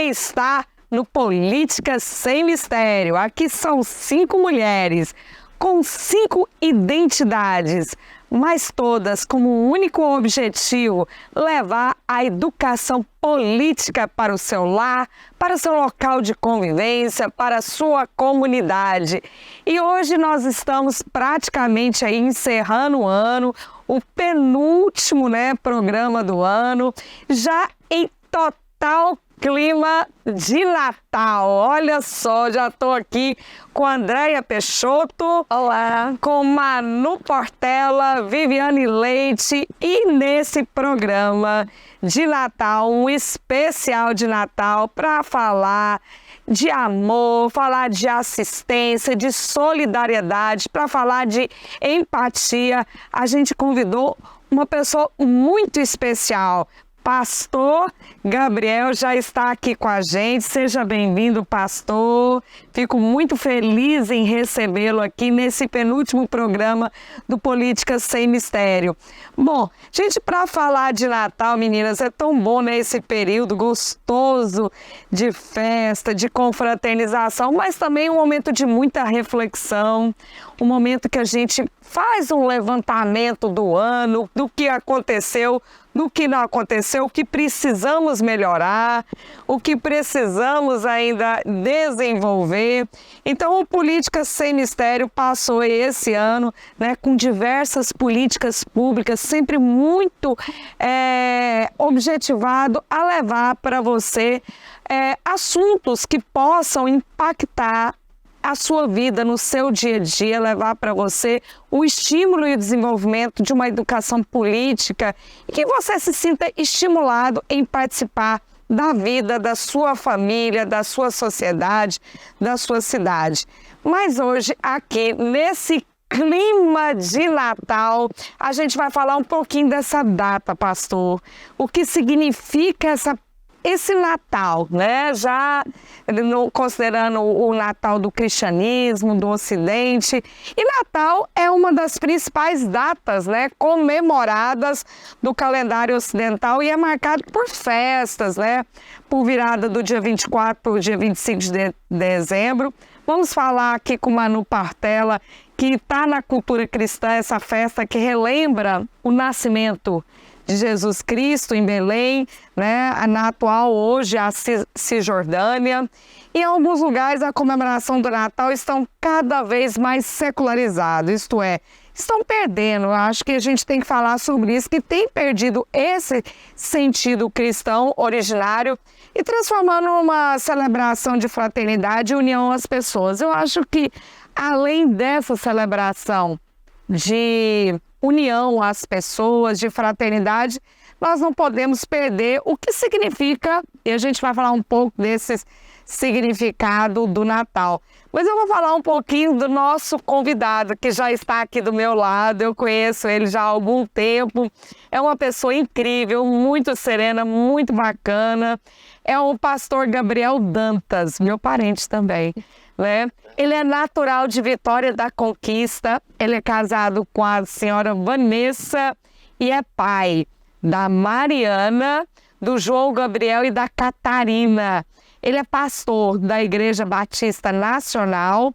está no Política Sem Mistério. Aqui são 5 mulheres com 5 identidades, mas todas com um único objetivo: levar a educação política para o seu lar, para o seu local de convivência, para a sua comunidade. E hoje nós estamos praticamente aí encerrando o ano, o penúltimo, programa do ano, já em total clima de Natal. Olha só, já estou aqui com Andréia Peixoto. Olá. Com Manu Portela, Viviane Leite, e nesse programa de Natal, um especial de Natal para falar de amor, falar de assistência, de solidariedade, para falar de empatia, a gente convidou uma pessoa muito especial. Pastor Gabriel já está aqui com a gente. Seja bem-vindo, pastor. Fico muito feliz em recebê-lo aqui nesse penúltimo programa do Política Sem Mistério. Bom, gente, para falar de Natal, meninas, é tão bom, esse período gostoso de festa, de confraternização, mas também um momento de muita reflexão, um momento que a gente faz um levantamento do ano, do que aconteceu, do que não aconteceu, o que precisamos melhorar, o que precisamos ainda desenvolver. Então, o Política Sem Mistério passou esse ano, com diversas políticas públicas, sempre muito objetivado a levar para você assuntos que possam impactar a sua vida, no seu dia a dia, levar para você o estímulo e o desenvolvimento de uma educação política e que você se sinta estimulado em participar da vida da sua família, da sua sociedade, da sua cidade. Mas hoje, aqui, nesse clima de Natal, a gente vai falar um pouquinho dessa data, pastor. O que significa esse Natal, já considerando o Natal do cristianismo, do Ocidente. E Natal é uma das principais datas, comemoradas do calendário ocidental e é marcado por festas, por virada do dia 24 para o dia 25 de dezembro. Vamos falar aqui com Manu Portela, que está na cultura cristã, essa festa que relembra o nascimento de Jesus Cristo em Belém, na atual hoje a Cisjordânia. Em alguns lugares a comemoração do Natal estão cada vez mais secularizados, isto é, estão perdendo. Eu acho que a gente tem que falar sobre isso, que tem perdido esse sentido cristão originário e transformando numa celebração de fraternidade e união às pessoas. Eu acho que além dessa celebração de união às pessoas, de fraternidade, nós não podemos perder o que significa, e a gente vai falar um pouco desse significado do Natal. Mas eu vou falar um pouquinho do nosso convidado, que já está aqui do meu lado. Eu conheço ele já há algum tempo, é uma pessoa incrível, muito serena, muito bacana. É o pastor Gabriel Dantas, meu parente também. Ele é natural de Vitória da Conquista, ele é casado com a senhora Vanessa e é pai da Mariana, do João Gabriel e da Catarina. Ele é pastor da Igreja Batista Nacional,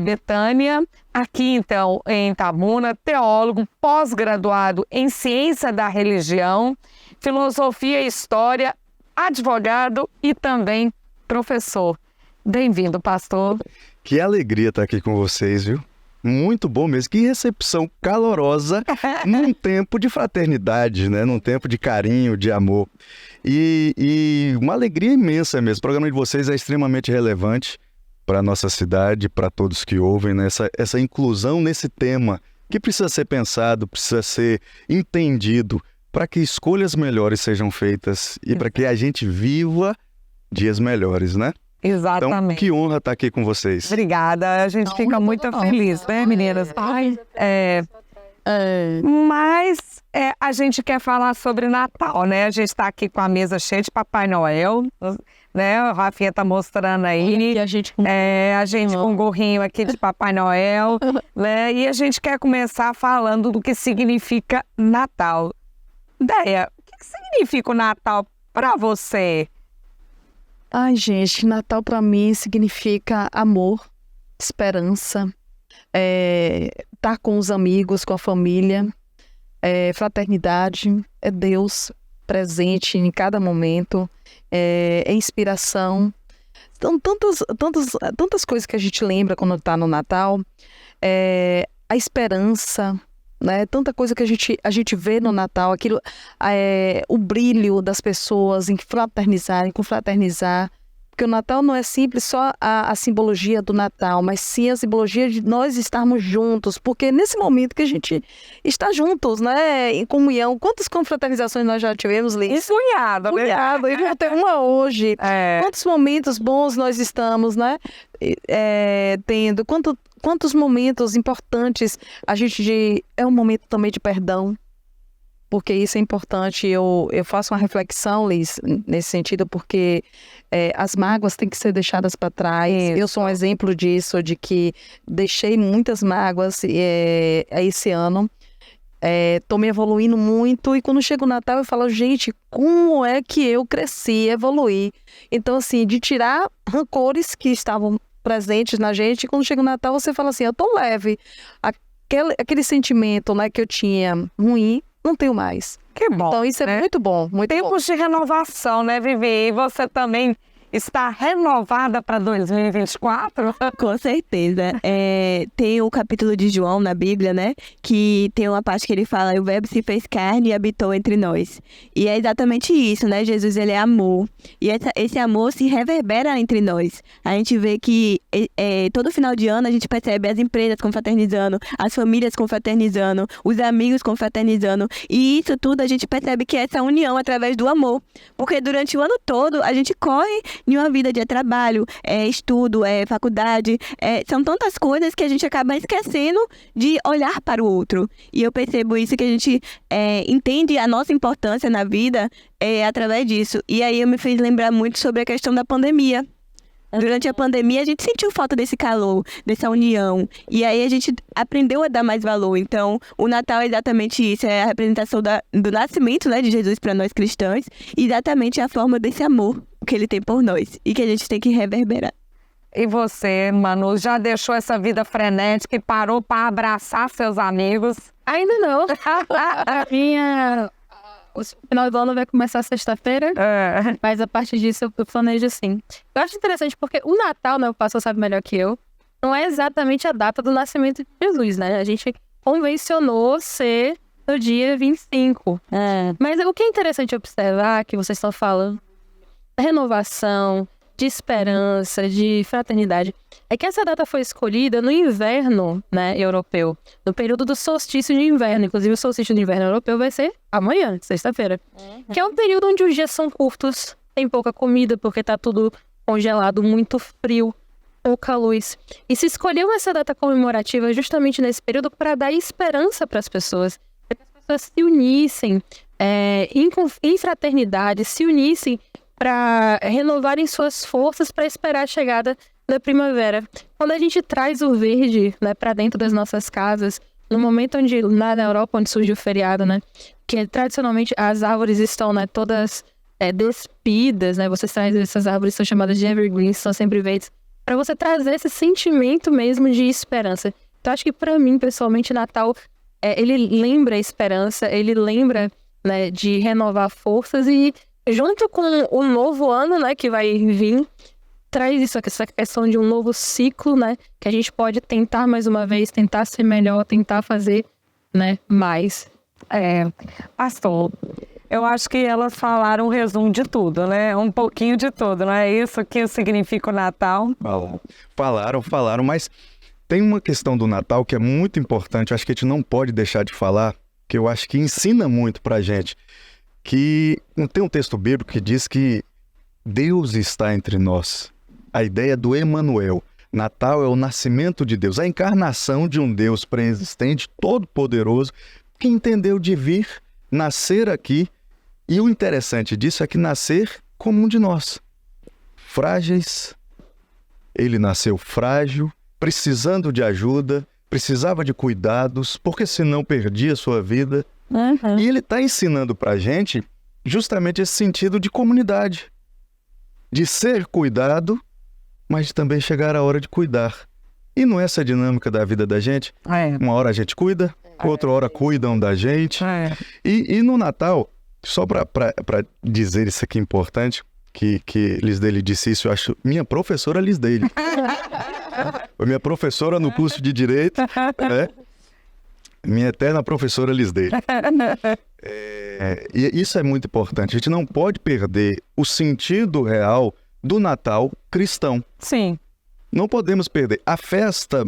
Betânia, aqui então em Itabuna, teólogo, pós-graduado em Ciência da Religião, Filosofia e História, advogado e também professor. Bem-vindo, pastor. Que alegria estar aqui com vocês, viu? Muito bom mesmo. Que recepção calorosa num tempo de fraternidade, Num tempo de carinho, de amor. E uma alegria imensa mesmo. O programa de vocês é extremamente relevante para a nossa cidade, para todos que ouvem, essa inclusão nesse tema que precisa ser pensado, precisa ser entendido para que escolhas melhores sejam feitas e para que a gente viva dias melhores, Exatamente. Então, que honra estar aqui com vocês. Obrigada, a gente fica muito feliz, meninas? Mas a gente quer falar sobre Natal, A gente está aqui com a mesa cheia de Papai Noel, O Rafinha tá mostrando aí. E a gente com um gorrinho aqui de Papai Noel, E a gente quer começar falando do que significa Natal. Déia, o que significa o Natal para você? Ai, gente, Natal para mim significa amor, esperança, estar com os amigos, com a família, fraternidade, é Deus presente em cada momento, é inspiração. Então, tantas coisas que a gente lembra quando está no Natal, a esperança, né? Tanta coisa que a gente vê no Natal, aquilo, o brilho das pessoas em fraternizar, confraternizar. Porque o Natal não é simples só a simbologia do Natal, mas sim a simbologia de nós estarmos juntos. Porque nesse momento que a gente está juntos, né? Em comunhão, quantas confraternizações nós já tivemos, Liz? Punhada, né? Punhada, e vai ter uma hoje. Quantos momentos bons nós estamos, né? Tendo. Quantos momentos importantes a gente... É um momento também de perdão. Porque isso é importante. Eu faço uma reflexão, Liz, nesse sentido, porque as mágoas têm que ser deixadas para trás. Isso. Eu sou um exemplo disso, de que deixei muitas mágoas esse ano. Tô me evoluindo muito, e quando chega o Natal eu falo, gente, como é que eu cresci, evoluí? Então, assim, de tirar rancores que estavam presentes na gente, e quando chega o Natal você fala assim, eu tô leve. Aquele sentimento, né, que eu tinha ruim, não tenho mais. Que bom. Então isso é muito bom, muito bom. Tempos de renovação, né, Vivi? E você também está renovada para 2024? Com certeza. Tem o capítulo de João na Bíblia, né? Que tem uma parte que ele fala, o verbo se fez carne e habitou entre nós. E é exatamente isso, né? Jesus, ele é amor. E esse amor se reverbera entre nós. A gente vê que todo final de ano a gente percebe as empresas confraternizando, as famílias confraternizando, os amigos confraternizando. E isso tudo a gente percebe que é essa união através do amor. Porque durante o ano todo a gente corre em uma vida de trabalho, estudo, faculdade, são tantas coisas que a gente acaba esquecendo de olhar para o outro. E eu percebo isso, que a gente entende a nossa importância na vida através disso. E aí eu me fiz lembrar muito sobre a questão da pandemia. Durante a pandemia, a gente sentiu falta desse calor, dessa união. E aí a gente aprendeu a dar mais valor. Então, o Natal é exatamente isso. É a representação do nascimento, né, de Jesus para nós cristãos. E exatamente a forma desse amor que ele tem por nós. E que a gente tem que reverberar. E você, Manu, já deixou essa vida frenética e parou para abraçar seus amigos? Ainda não. O final do ano vai começar sexta-feira, mas a partir disso eu planejo assim. Eu acho interessante porque o Natal, né, o pastor sabe melhor que eu, não é exatamente a data do nascimento de Jesus, né? A gente convencionou ser no dia 25. Mas o que é interessante observar, que vocês estão falando, da renovação, de esperança, de fraternidade, é que essa data foi escolhida no inverno, né, europeu, no período do solstício de inverno. Inclusive o solstício de inverno europeu vai ser amanhã, sexta-feira. Que é um período onde os dias são curtos, tem pouca comida porque tá tudo congelado, muito frio, pouca luz. E se escolheu essa data comemorativa justamente nesse período para dar esperança para as pessoas, para que as pessoas se unissem em fraternidade, se unissem para renovarem suas forças para esperar a chegada da primavera. Quando a gente traz o verde, né, para dentro das nossas casas, no momento onde, lá na Europa, onde surge o feriado, né, que tradicionalmente as árvores estão, né, todas despidas, né, você traz essas árvores, são chamadas de evergreens, são sempre verdes, para você trazer esse sentimento mesmo de esperança. Então, acho que para mim, pessoalmente, Natal, ele lembra a esperança, ele lembra, né, de renovar forças e junto com o novo ano, né, que vai vir, traz isso, essa questão de um novo ciclo, né, que a gente pode tentar mais uma vez, tentar ser melhor, tentar fazer, né, mais. Pastor, eu acho que elas falaram um resumo de tudo, né? Um pouquinho de tudo, não é isso que significa o Natal? Falaram, mas tem uma questão do Natal que é muito importante, eu acho que a gente não pode deixar de falar, que eu acho que ensina muito pra gente. Que tem um texto bíblico que diz que Deus está entre nós. A ideia do Emanuel. Natal é o nascimento de Deus, a encarnação de um Deus pré-existente, todo-poderoso, que entendeu de vir, nascer aqui. E o interessante disso é que nascer como um de nós. Frágeis, ele nasceu frágil, precisando de ajuda, precisava de cuidados, porque senão perdia sua vida. E ele está ensinando para a gente justamente esse sentido de comunidade. de ser cuidado, mas de também chegar a hora de cuidar. E não é essa a dinâmica da vida da gente? Uma hora a gente cuida, outra hora cuidam da gente. E no Natal, só para dizer isso aqui importante, que Lisdeile disse isso, eu acho, minha professora Lisdeile. Minha professora no curso de Direito, né? Minha eterna professora Lisdeile. E isso é muito importante. A gente não pode perder o sentido real do Natal cristão. Sim. Não podemos perder. A festa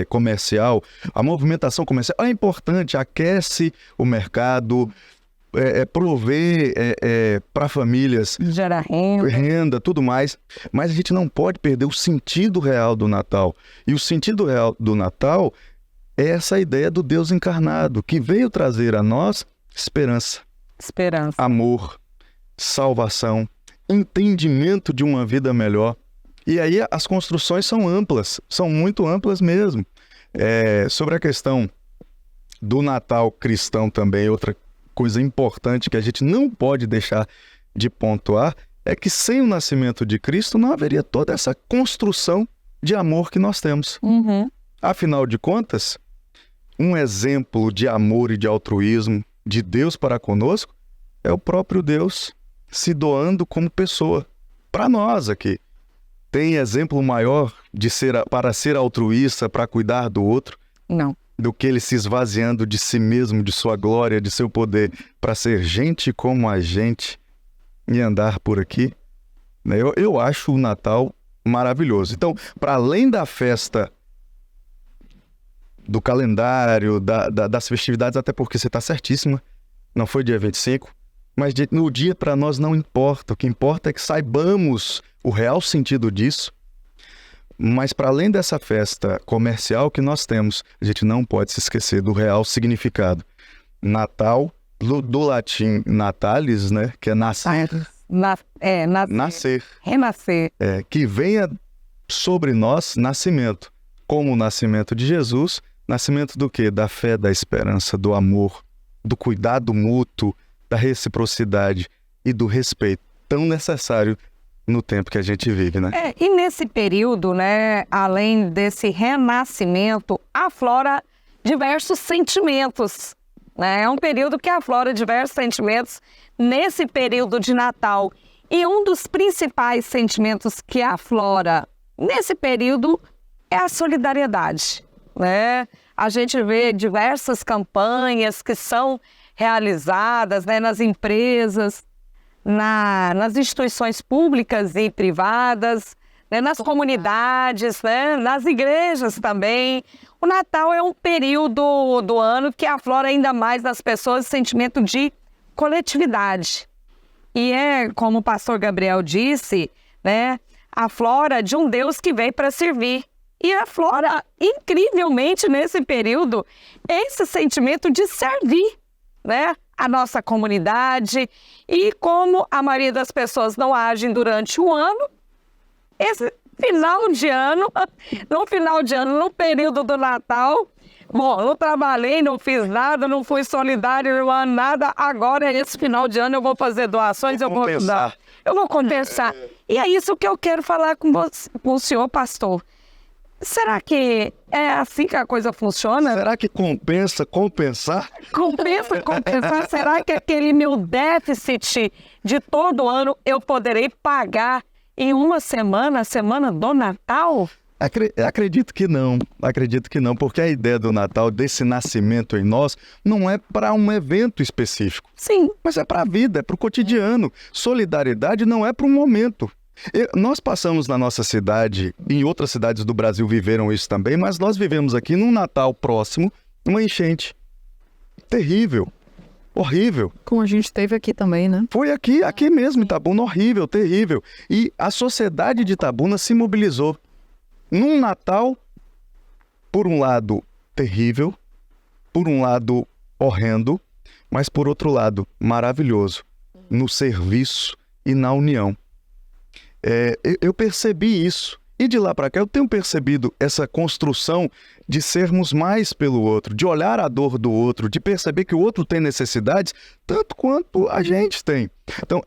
comercial, a movimentação comercial é importante, aquece o mercado, prover para famílias, gera renda, tudo mais. Mas a gente não pode perder o sentido real do Natal. E o sentido real do Natal é essa ideia do Deus encarnado, que veio trazer a nós esperança, amor, salvação, entendimento de uma vida melhor. E aí as construções são amplas, são muito amplas mesmo. Sobre a questão do Natal cristão também, outra coisa importante que a gente não pode deixar de pontuar é que sem o nascimento de Cristo não haveria toda essa construção de amor que nós temos. Afinal de contas, um exemplo de amor e de altruísmo de Deus para conosco é o próprio Deus se doando como pessoa. Para nós aqui, tem exemplo maior para ser altruísta, para cuidar do outro? Não. Do que ele se esvaziando de si mesmo, de sua glória, de seu poder, para ser gente como a gente e andar por aqui? Eu acho o Natal maravilhoso. Então, para além da festa, do calendário, das festividades, até porque você está certíssima, não foi dia 25, mas no dia para nós não importa. O que importa é que saibamos o real sentido disso. Mas para além dessa festa comercial que nós temos, a gente não pode se esquecer do real significado. Natal, do latim natalis, né? Que é nascer. Nascer. Renascer. Que venha sobre nós nascimento. Como o nascimento de Jesus, nascimento do quê? Da fé, da esperança, do amor, do cuidado mútuo, da reciprocidade e do respeito, tão necessário no tempo que a gente vive, né? E nesse período, né, além desse renascimento, aflora diversos sentimentos, né? É um período que aflora diversos sentimentos nesse período de Natal. E um dos principais sentimentos que aflora nesse período é a solidariedade, né? A gente vê diversas campanhas que são realizadas, né, nas empresas, nas instituições públicas e privadas, né, nas comunidades, né, nas igrejas também. O Natal é um período do ano que aflora ainda mais nas pessoas o sentimento de coletividade. E como o pastor Gabriel disse, né, aflora de um Deus que veio para servir. E aflora incrivelmente nesse período esse sentimento de servir, né, a nossa comunidade. E como a maioria das pessoas não agem durante o ano, esse final de ano, no período do Natal, bom, não trabalhei, não fiz nada, não fui solidário, não há nada, agora esse final de ano eu vou fazer doações, eu vou compensar. E é isso que eu quero falar com o senhor, pastor. Será que é assim que a coisa funciona? Será que compensa compensar? Compensa compensar? Será que aquele meu déficit de todo ano eu poderei pagar em uma semana, a semana do Natal? Acredito que não, porque a ideia do Natal, desse nascimento em nós, não é para um evento específico. Sim. Mas é para a vida, é para o cotidiano. Solidariedade não é para um momento. Nós passamos na nossa cidade, em outras cidades do Brasil viveram isso também, mas nós vivemos aqui num Natal próximo, uma enchente. Terrível. Horrível. Como a gente teve aqui também, né? Foi aqui mesmo, em Itabuna, horrível, terrível. E a sociedade de Itabuna se mobilizou. Num Natal, por um lado, terrível, por um lado, horrendo, mas por outro lado, maravilhoso, no serviço e na união. Eu percebi isso. E de lá para cá eu tenho percebido essa construção de sermos mais pelo outro, de olhar a dor do outro, de perceber que o outro tem necessidades tanto quanto a gente tem. Então,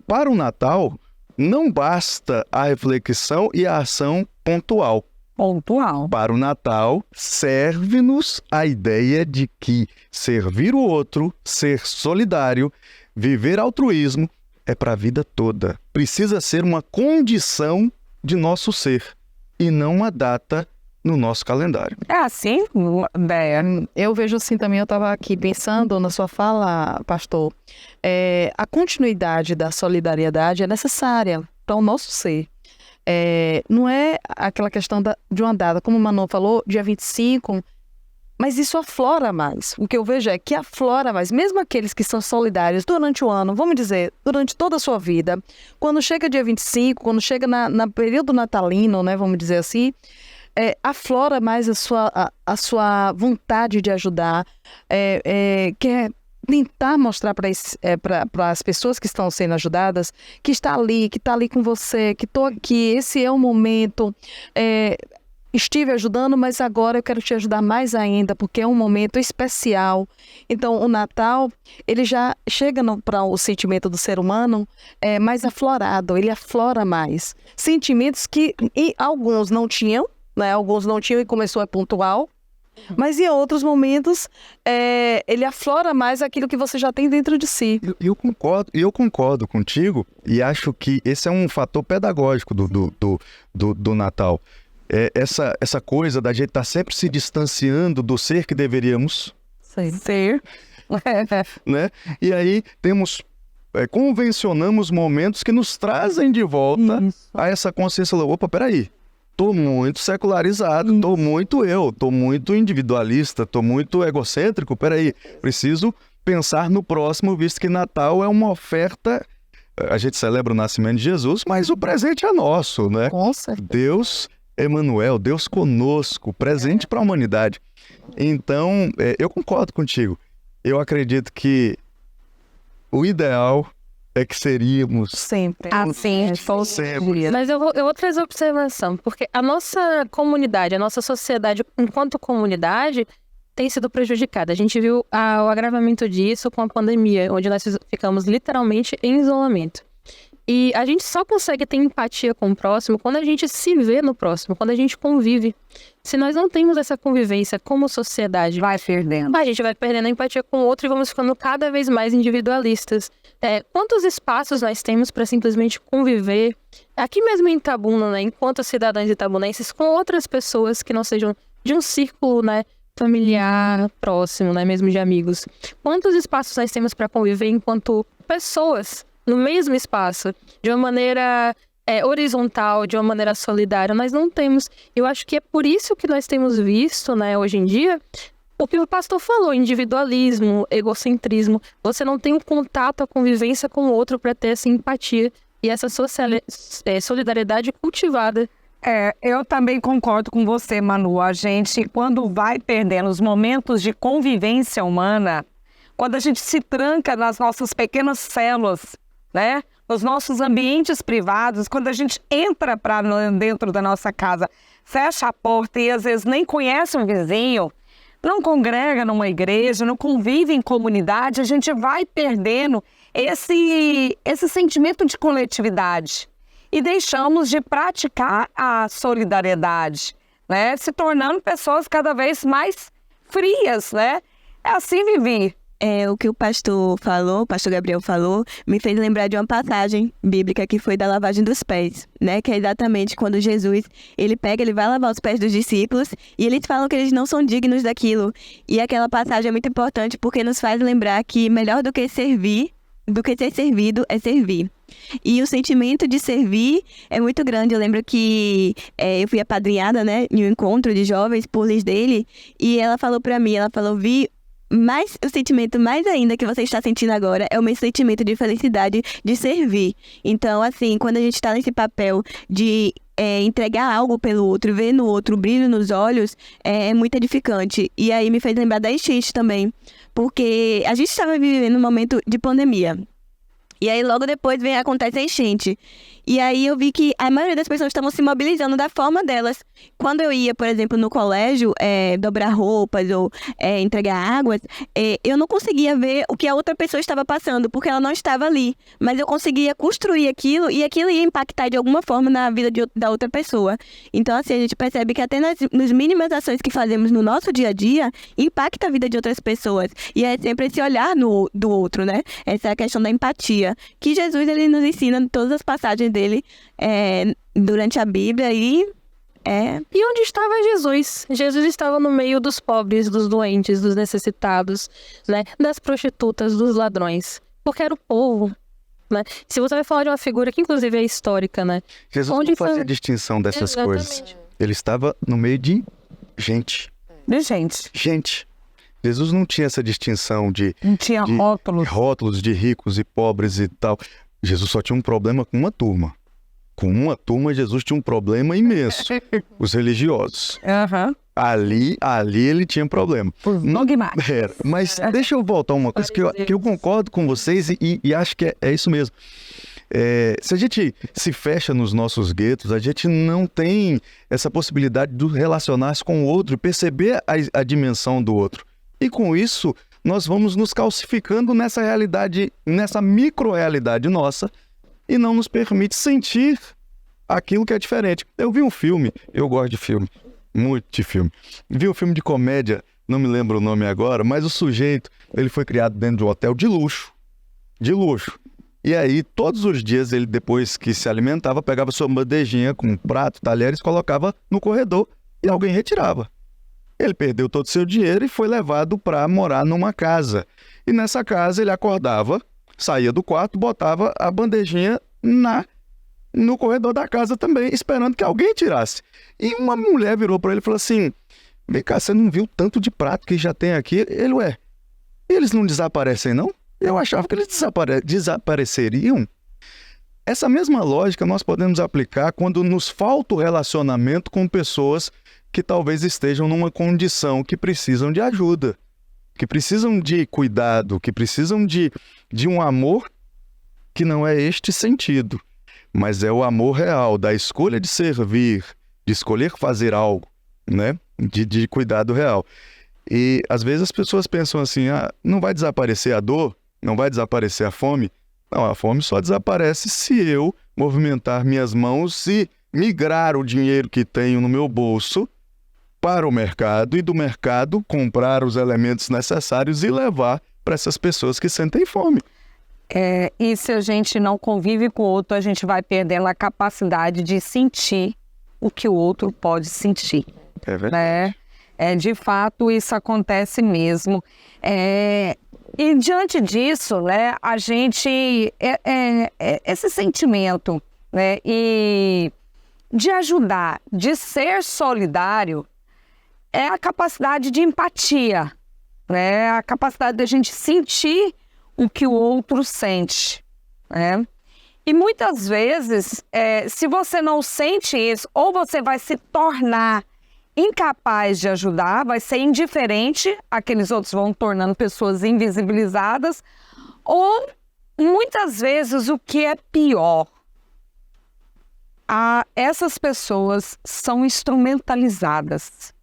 para o Natal, não basta a reflexão e a ação pontual. Pontual. Para o Natal, serve-nos a ideia de que servir o outro, ser solidário, viver altruísmo é para a vida toda. Precisa ser uma condição de nosso ser e não uma data no nosso calendário. É assim, Déia? Eu vejo assim também, eu estava aqui pensando na sua fala, pastor, a continuidade da solidariedade é necessária para o nosso ser. Não é aquela questão de uma data, como o Manon falou, dia 25, mas isso aflora mais. O que eu vejo é que aflora mais, mesmo aqueles que são solidários durante o ano, vamos dizer, durante toda a sua vida, quando chega dia 25, quando chega no período natalino, né, vamos dizer assim, aflora mais a sua vontade de ajudar, quer tentar mostrar para as pessoas que estão sendo ajudadas que está ali com você, que estou aqui, esse é o momento, estive ajudando, mas agora eu quero te ajudar mais ainda, porque é um momento especial. Então, o Natal, ele já chega para o sentimento do ser humano mais aflorado, ele aflora mais. Sentimentos que alguns não tinham, né? Alguns não tinham e começou a pontual, mas em outros momentos ele aflora mais aquilo que você já tem dentro de si. Eu concordo contigo e acho que esse é um fator pedagógico do Natal. Essa coisa da gente estar sempre se distanciando do ser que deveríamos Ser. né? E aí convencionamos momentos que nos trazem de volta a essa consciência. Opa, peraí. Tô muito secularizado, tô muito individualista, tô muito egocêntrico, peraí, preciso pensar no próximo, visto que Natal é uma oferta, a gente celebra o nascimento de Jesus, mas o presente é nosso, né? Com certeza. Deus Emanuel, Deus conosco, presente para a humanidade. Então, eu concordo contigo, eu acredito que o ideal é que seríamos Sempre. Assim, sempre. Mas eu vou trazer observação, porque a nossa comunidade, a nossa sociedade, enquanto comunidade, tem sido prejudicada. A gente viu o agravamento disso com a pandemia, onde nós ficamos literalmente em isolamento. E a gente só consegue ter empatia com o próximo quando a gente se vê no próximo, quando a gente convive. Se nós não temos essa convivência como sociedade, vai perdendo. A gente vai perdendo a empatia com o outro e vamos ficando cada vez mais individualistas. Quantos espaços nós temos para simplesmente conviver, aqui mesmo em Itabuna, né, enquanto cidadãos itabunenses, com outras pessoas que não sejam de um círculo, né, familiar próximo, né, mesmo de amigos? Quantos espaços nós temos para conviver enquanto pessoas no mesmo espaço, de uma maneira horizontal, de uma maneira solidária? Nós não temos. Eu acho que é por isso que nós temos visto, né, hoje em dia, o que o pastor falou, individualismo, egocentrismo. Você não tem um contato, a convivência com o outro para ter essa empatia e essa solidariedade cultivada. Eu também concordo com você, Manu. A gente, quando vai perdendo os momentos de convivência humana, quando a gente se tranca nas nossas pequenas células, né? Nos nossos ambientes privados, quando a gente entra para dentro da nossa casa, fecha a porta e às vezes nem conhece um vizinho, não congrega numa igreja, não convive em comunidade, a gente vai perdendo esse sentimento de coletividade e deixamos de praticar a solidariedade, né? Se tornando pessoas cada vez mais frias, né? É assim, Vivi. O que o pastor Gabriel falou, me fez lembrar de uma passagem bíblica que foi da lavagem dos pés, né? Que é exatamente quando Jesus, ele vai lavar os pés dos discípulos e eles falam que eles não são dignos daquilo. E aquela passagem é muito importante porque nos faz lembrar que melhor do que servir, do que ser servido, é servir. E o sentimento de servir é muito grande. Eu lembro que eu fui apadrinhada, né, em um encontro de jovens por Liz dele, e ela falou pra mim, Vi, mas o sentimento mais ainda que você está sentindo agora é o meu sentimento de felicidade de servir. Então, assim, quando a gente está nesse papel de entregar algo pelo outro, ver no outro o brilho nos olhos, é muito edificante. E aí me fez lembrar da enchente também, porque a gente estava vivendo um momento de pandemia. E aí logo depois acontece a enchente. E aí eu vi que a maioria das pessoas estavam se mobilizando da forma delas. Quando eu ia, por exemplo, no colégio, dobrar roupas ou entregar águas, eu não conseguia ver o que a outra pessoa estava passando, porque ela não estava ali. Mas eu conseguia construir aquilo e aquilo ia impactar de alguma forma na vida da outra pessoa. Então, assim, a gente percebe que até nas mínimas ações que fazemos no nosso dia a dia, impacta a vida de outras pessoas. E é sempre esse olhar do outro, né? Essa é a questão da empatia, que Jesus, ele nos ensina em todas as passagens dele durante a Bíblia E onde estava Jesus? Jesus estava no meio dos pobres, dos doentes, dos necessitados, né? Das prostitutas, dos ladrões. Porque era o povo, né? Se você vai falar de uma figura que inclusive é histórica, né? Jesus não fazia distinção dessas coisas. Ele estava no meio de gente. Gente. Jesus não tinha essa distinção não tinha rótulos de ricos e pobres e tal. Jesus só tinha um problema com uma turma. Com uma turma, Jesus tinha um problema imenso. Os religiosos. Uhum. Ali ele tinha um problema. Os dogmáticos. Mas deixa eu voltar uma coisa que eu concordo com vocês e acho que é isso mesmo. Se a gente se fecha nos nossos guetos, a gente não tem essa possibilidade de relacionar-se com o outro e perceber a dimensão do outro. E com isso, nós vamos nos calcificando nessa realidade, nessa micro-realidade nossa, e não nos permite sentir aquilo que é diferente. Eu vi um filme, eu gosto de filme, muito de filme. Vi um filme de comédia, não me lembro o nome agora, mas o sujeito, ele foi criado dentro de um hotel de luxo. E aí, todos os dias, ele, depois que se alimentava, pegava sua bandejinha com prato, talheres, colocava no corredor e alguém retirava. Ele perdeu todo o seu dinheiro e foi levado para morar numa casa. E nessa casa ele acordava, saía do quarto, botava a bandejinha no corredor da casa também, esperando que alguém tirasse. E uma mulher virou para ele e falou assim: vem cá, você não viu tanto de prato que já tem aqui? Ele, eles não desaparecem não? Eu achava que eles desapareceriam. Essa mesma lógica nós podemos aplicar quando nos falta o relacionamento com pessoas que talvez estejam numa condição que precisam de ajuda, que precisam de cuidado, que precisam de um amor que não é este sentido, mas é o amor real, da escolha de servir, de escolher fazer algo, né? De cuidado real. E às vezes as pessoas pensam assim, não vai desaparecer a dor, não vai desaparecer a fome. Não, a fome só desaparece se eu movimentar minhas mãos e migrar o dinheiro que tenho no meu bolso para o mercado e do mercado comprar os elementos necessários e levar para essas pessoas que sentem fome. E se a gente não convive com o outro, a gente vai perdendo a capacidade de sentir o que o outro pode sentir. É verdade. De fato, isso acontece mesmo. E diante disso, né, a gente... esse sentimento, né, e de ajudar, de ser solidário, é a capacidade de empatia, né? A capacidade da gente sentir o que o outro sente, né? E muitas vezes, se você não sente isso, ou você vai se tornar incapaz de ajudar, vai ser indiferente, aqueles outros vão tornando pessoas invisibilizadas, ou muitas vezes o que é pior, essas pessoas são instrumentalizadas.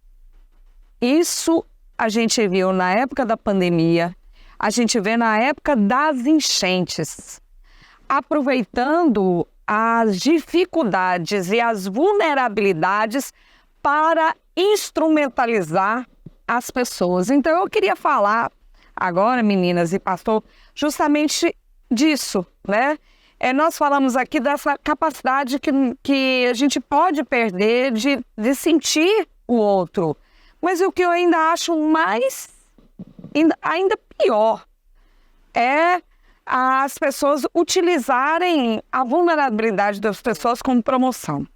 Isso a gente viu na época da pandemia, a gente vê na época das enchentes, aproveitando as dificuldades e as vulnerabilidades para instrumentalizar as pessoas. Então eu queria falar agora, meninas e pastor, justamente disso, né? Nós falamos aqui dessa capacidade que a gente pode perder de sentir o outro. Mas o que eu ainda acho ainda pior é as pessoas utilizarem a vulnerabilidade das pessoas como promoção.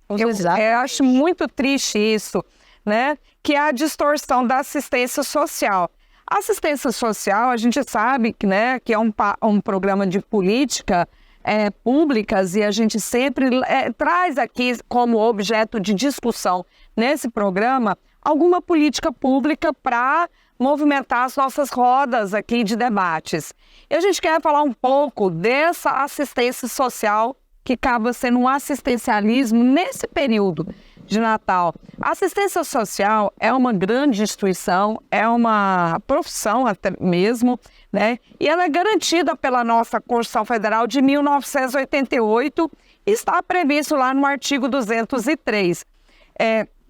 Eu acho muito triste isso, né? Que é a distorção da assistência social. A assistência social, a gente sabe que, né, que é um programa de política públicas e a gente sempre traz aqui como objeto de discussão nesse programa alguma política pública para movimentar as nossas rodas aqui de debates. E a gente quer falar um pouco dessa assistência social que acaba sendo um assistencialismo nesse período de Natal. A assistência social é uma grande instituição, é uma profissão até mesmo, né? E ela é garantida pela nossa Constituição Federal de 1988 e está previsto lá no artigo 203.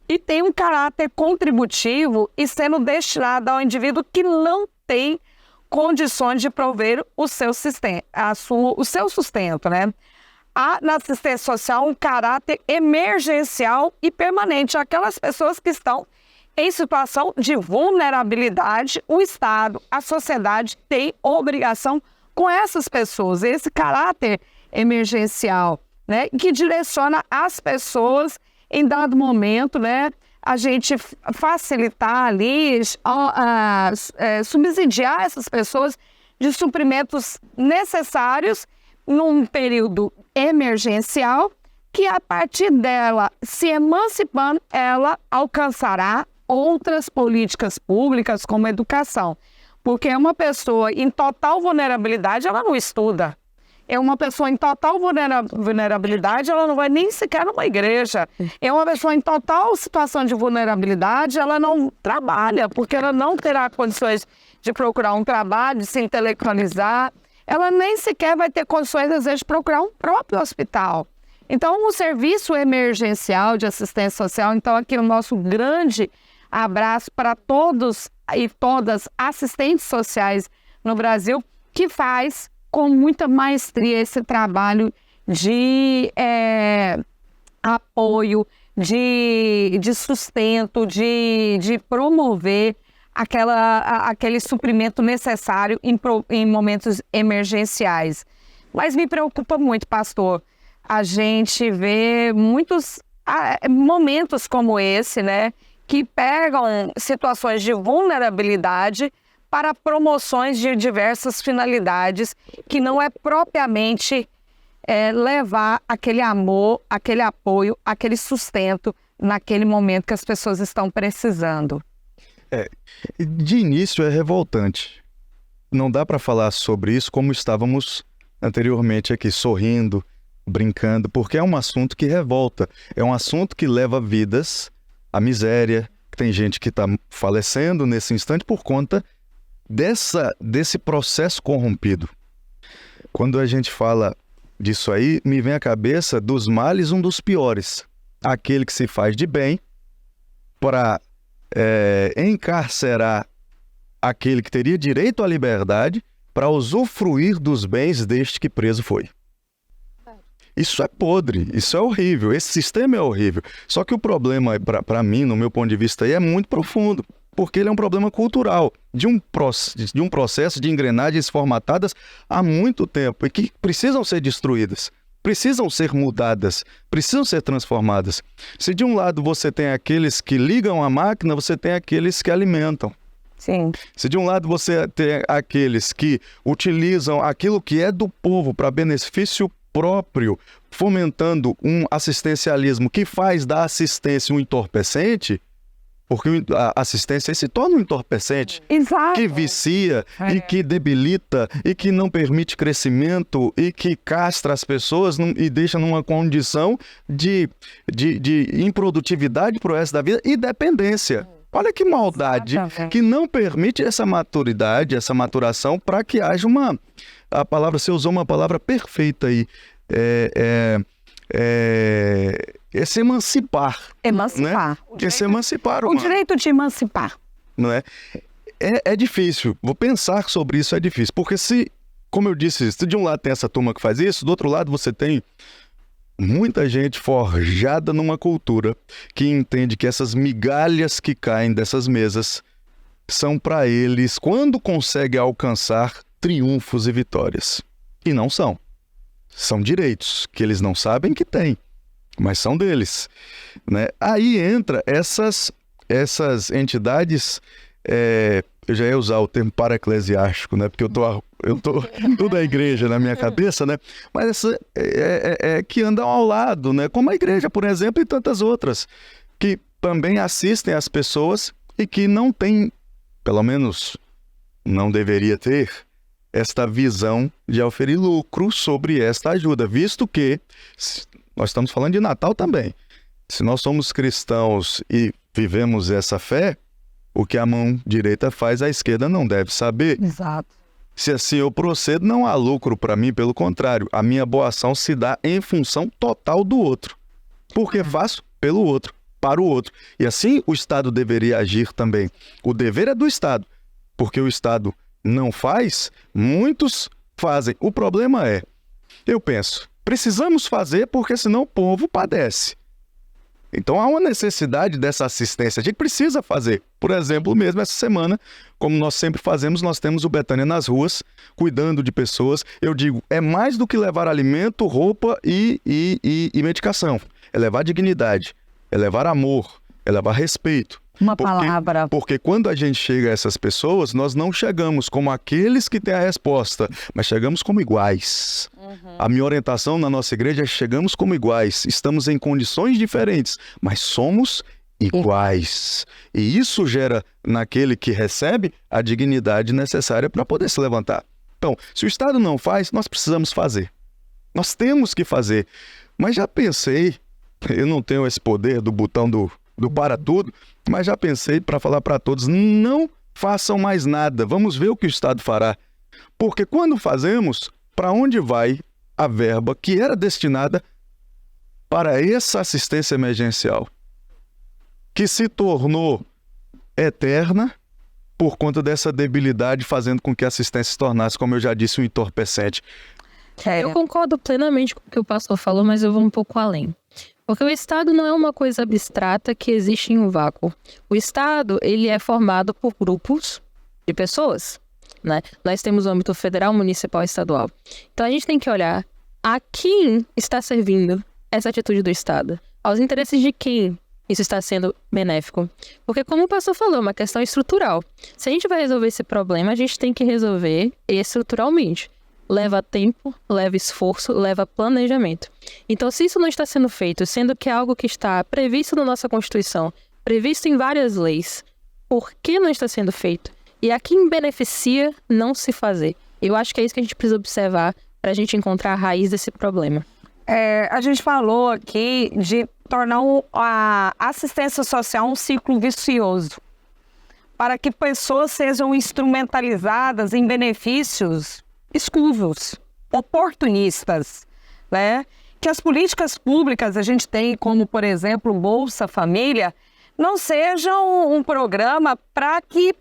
E tem um caráter contributivo e sendo destinado ao indivíduo que não tem condições de prover o seu sustento, né? Há na assistência social um caráter emergencial e permanente. Aquelas pessoas que estão em situação de vulnerabilidade, o Estado, a sociedade tem obrigação com essas pessoas. Esse caráter emergencial, né, que direciona as pessoas em dado momento, né, a gente facilitar ali, subsidiar essas pessoas de suprimentos necessários num período emergencial, que a partir dela, se emancipando, ela alcançará outras políticas públicas como educação. Porque uma pessoa em total vulnerabilidade, ela não estuda. É uma pessoa em total vulnerabilidade, ela não vai nem sequer numa igreja. É uma pessoa em total situação de vulnerabilidade, ela não trabalha, porque ela não terá condições de procurar um trabalho, de se intelectualizar. Ela nem sequer vai ter condições, às vezes, de procurar um próprio hospital. Então, o serviço emergencial de assistência social, então, aqui o nosso grande abraço para todos e todas assistentes sociais no Brasil, que faz com muita maestria esse trabalho de apoio, de sustento, de promover aquele suprimento necessário em momentos emergenciais. Mas me preocupa muito, pastor, a gente vê muitos momentos como esse, né, que pegam situações de vulnerabilidade para promoções de diversas finalidades, que não é propriamente levar aquele amor, aquele apoio, aquele sustento naquele momento que as pessoas estão precisando. De início é revoltante. Não dá para falar sobre isso como estávamos anteriormente aqui, sorrindo, brincando, porque é um assunto que revolta. É um assunto que leva vidas à miséria. Tem gente que está falecendo nesse instante por conta desse processo corrompido. Quando a gente fala disso aí, me vem à cabeça dos males um dos piores. Aquele que se faz de bem para encarcerar aquele que teria direito à liberdade para usufruir dos bens deste que preso foi. Isso é podre, isso é horrível, esse sistema é horrível. Só que o problema, para mim, no meu ponto de vista, aí, é muito profundo, porque ele é um problema cultural, de um processo de engrenagens formatadas há muito tempo e que precisam ser destruídas, precisam ser mudadas, precisam ser transformadas. Se de um lado você tem aqueles que ligam a máquina, você tem aqueles que alimentam. Sim. Se de um lado você tem aqueles que utilizam aquilo que é do povo para benefício próprio, fomentando um assistencialismo que faz da assistência um entorpecente, porque a assistência se torna um entorpecente. Exato. Que vicia e que debilita e que não permite crescimento e que castra as pessoas e deixa numa condição de improdutividade pro resto da vida e dependência. Olha que maldade. Exatamente. Que não permite essa maturidade, essa maturação para que haja a palavra, você usou uma palavra perfeita aí, se emancipar. Emancipar. Né? Se emancipar. O direito de emancipar. Não é? É difícil, vou pensar sobre isso é difícil, porque como eu disse, se de um lado tem essa turma que faz isso, do outro lado você tem muita gente forjada numa cultura que entende que essas migalhas que caem dessas mesas são para eles, quando conseguem alcançar triunfos e vitórias. E não são. São direitos que eles não sabem que têm, mas são deles. Né? Aí entra essas entidades, eu já ia usar o termo para-eclesiástico, né? Porque eu tô tudo a igreja na minha cabeça, né? Mas essa que andam ao lado, né? Como a igreja, por exemplo, e tantas outras, que também assistem as pessoas e que não têm, pelo menos não deveria ter, esta visão de oferir lucro sobre esta ajuda, visto que nós estamos falando de Natal também. Se nós somos cristãos e vivemos essa fé, o que a mão direita faz, a esquerda não deve saber. Exato. Se assim eu procedo, não há lucro para mim, pelo contrário, a minha boa ação se dá em função total do outro. Porque faço pelo outro, para o outro. E assim o Estado deveria agir também. O dever é do Estado, porque o Estado não faz, muitos fazem. O problema é, eu penso, precisamos fazer porque senão o povo padece. Então há uma necessidade dessa assistência, a gente precisa fazer. Por exemplo, mesmo essa semana, como nós sempre fazemos, nós temos o Betânia nas ruas, cuidando de pessoas. Eu digo, é mais do que levar alimento, roupa e medicação. É levar dignidade, é levar amor, é levar respeito. Uma palavra. Porque quando a gente chega a essas pessoas, nós não chegamos como aqueles que têm a resposta, mas chegamos como iguais. A minha orientação na nossa igreja é chegamos como iguais. Estamos em condições diferentes, mas somos iguais. E isso gera naquele que recebe a dignidade necessária para poder se levantar. Então, se o Estado não faz, nós precisamos fazer. Nós temos que fazer. Mas já pensei, eu não tenho esse poder do botão do para tudo, mas já pensei para falar para todos, não façam mais nada, vamos ver o que o Estado fará. Porque quando fazemos, para onde vai a verba que era destinada para essa assistência emergencial? Que se tornou eterna por conta dessa debilidade, fazendo com que a assistência se tornasse, como eu já disse, um entorpecente. Eu concordo plenamente com o que o pastor falou, mas eu vou um pouco além. Porque o Estado não é uma coisa abstrata que existe em um vácuo. O Estado, ele é formado por grupos de pessoas, né? Nós temos o âmbito federal, municipal e estadual. Então a gente tem que olhar a quem está servindo essa atitude do Estado. Aos interesses de quem isso está sendo benéfico. Porque como o pastor falou, é uma questão estrutural. Se a gente vai resolver esse problema, a gente tem que resolver estruturalmente. Leva tempo, leva esforço, leva planejamento. Então, se isso não está sendo feito, sendo que é algo que está previsto na nossa Constituição, previsto em várias leis, por que não está sendo feito? E a quem beneficia não se fazer? Eu acho que é isso que a gente precisa observar para a gente encontrar a raiz desse problema. A gente falou aqui de tornar a assistência social um ciclo vicioso, para que pessoas sejam instrumentalizadas em benefícios escusos, oportunistas, né? Que as políticas públicas a gente tem, como por exemplo Bolsa Família, não sejam um programa para que